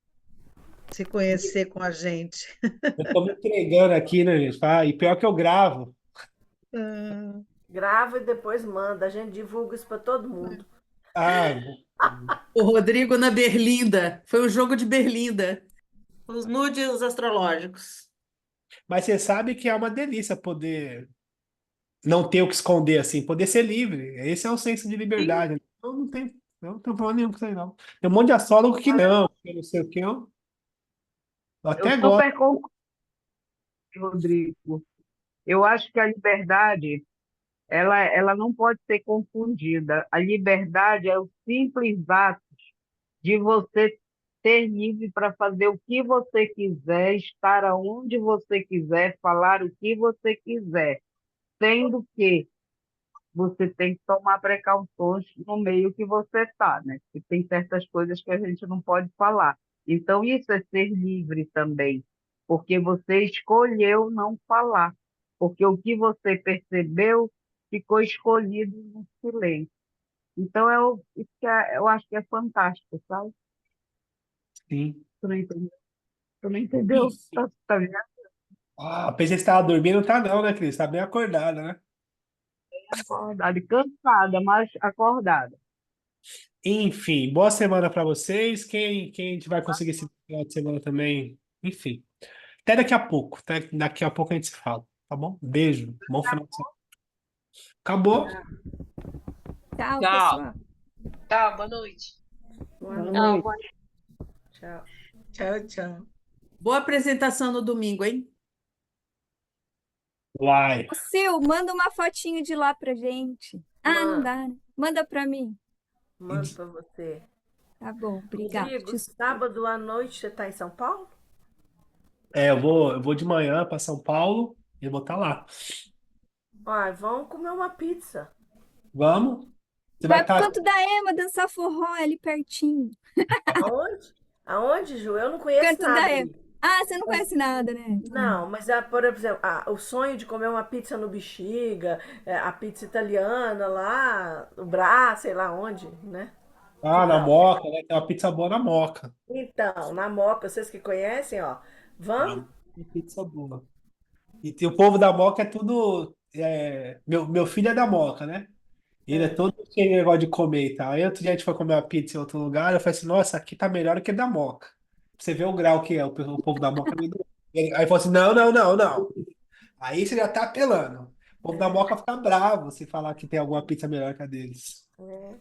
se conhecer com a gente.
Eu estou me entregando aqui, né, gente? Ah, e pior que eu gravo.
Ah,
Grava e depois manda. A gente divulga isso para todo mundo.
Ah,
O Rodrigo na Berlinda. Foi o jogo de Berlinda.
Os nudes astrológicos.
mas você sabe que é uma delícia poder não ter o que esconder, assim, poder ser livre. Esse é o senso de liberdade, né? Eu não tenho problema nenhum com isso aí, não. Tem um monte de astrólogo que não sei o quê.
Eu
Até gosto.
super concordo, Rodrigo. Eu acho que a liberdade, ela não pode ser confundida. A liberdade é o simples ato de você ser livre para fazer o que você quiser, estar aonde você quiser, falar o que você quiser, sendo que você tem que tomar precauções no meio que você está, né? Porque tem certas coisas que a gente não pode falar. Então, isso é ser livre também, porque você escolheu não falar, porque o que você percebeu ficou escolhido no silêncio. Então, isso eu acho que é fantástico, sabe?
Sim.
Tu não entendeu? Tu não entendeu?
Enfim.
Tá vendo?
Pensei que você estava dormindo, tá não, né, Cris? Tá bem acordada, né?
Acordada, cansada, mas acordada.
Enfim, boa semana para vocês. Quem a gente vai conseguir esse final de semana também? Enfim, até daqui a pouco. Até daqui a pouco a gente se fala, tá bom? Beijo, bom final de semana. Acabou?
Tchau,
Tchau.
pessoal.
Tá, boa noite.
Boa
Boa
noite.
noite.
Tchau.
Tchau, tchau.
Boa apresentação no domingo, hein?
Uai.
Ô, Sil, manda uma fotinho de lá pra gente. Ah, não
Manda,
dá, né? Manda pra mim.
mando para você.
Tá bom, obrigada.
Rodrigo, sábado à noite você está em São Paulo?
Eu vou de manhã para São Paulo e vou estar lá.
Ai, vamos comer uma pizza.
Vamos? Você vai
Vai pro
estar.
canto da Ema dançar forró é ali pertinho.
Aonde? Aonde, Ju? Eu não conheço
Canto da
nada
Ema.
aí.
Ah, você não
Mas,
conhece nada, né?
não, mas por exemplo, o sonho de comer uma pizza no Bexiga, a pizza italiana lá, o Brás, sei lá onde, né?
Na
Fica.
Moca, né? Tem uma pizza boa na Moca.
Então, na Moca, vocês que conhecem, ó, vamos?
Uma pizza boa. E o povo da Moca é tudo. Meu filho é da Moca, né? Ele é
É.
todo cheio de negócio de comer e tal. Aí outro dia a gente foi comer uma pizza em outro lugar. Eu falei assim: nossa, aqui tá melhor do que da Moca. Pra você ver o grau que é. O povo da Moca. Aí falou assim: não, não, não, não. Aí você já tá apelando. O povo da Moca fica bravo se falar que tem alguma pizza melhor que a deles.
É.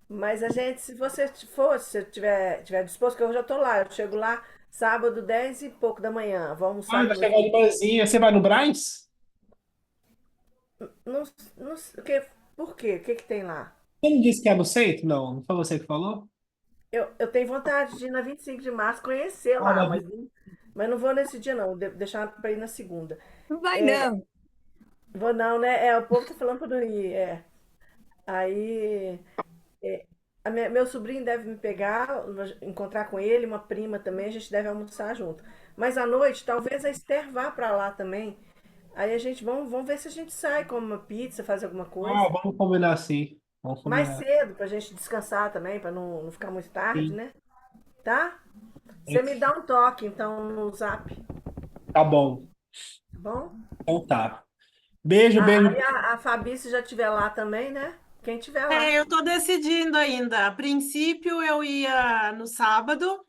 Mas a gente, se você for, se você tiver disposto, que eu já tô lá, eu chego lá sábado, 10 e pouco da manhã. Vou almoçar
Vai
com
chegar de
ele.
manhãzinha. Você vai no Brás?
Não, não, o que, por quê? O que que tem lá?
Você não disse que é no centro? Não, não foi você que falou?
Eu tenho vontade de ir na 25 de março conhecer lá,
Mas
mas não vou nesse dia não, deixar para ir na segunda.
Não vai,
É,
não.
vou não, né? O povo tá falando para não ir. Aí, meu sobrinho deve me pegar, vou encontrar com ele, uma prima também, a gente deve almoçar junto. Mas à noite, talvez a Esther vá para lá também. Aí a gente, vamos ver se a gente sai, come uma pizza, faz alguma coisa.
vamos combinar assim. Vamos
Mais
combinar.
cedo, pra gente descansar também, pra não ficar muito tarde,
Sim.
né? Tá? Você me dá um toque, então, no Zap,
Tá bom.
tá bom?
Então tá. Beijo, beijo.
Aí a Fabi, se já estiver lá também, né? Quem estiver lá.
Eu tô decidindo ainda. A princípio eu ia no sábado,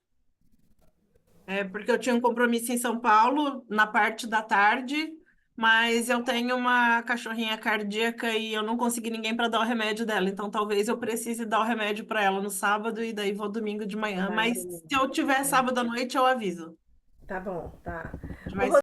porque eu tinha um compromisso em São Paulo na parte da tarde, mas eu tenho uma cachorrinha cardíaca e eu não consegui ninguém para dar o remédio dela, então talvez eu precise dar o remédio para ela no sábado e daí vou domingo de manhã.
Vai no
Mas
domingo.
se eu tiver sábado à noite, eu aviso.
Tá bom, tá. Ô,
Mas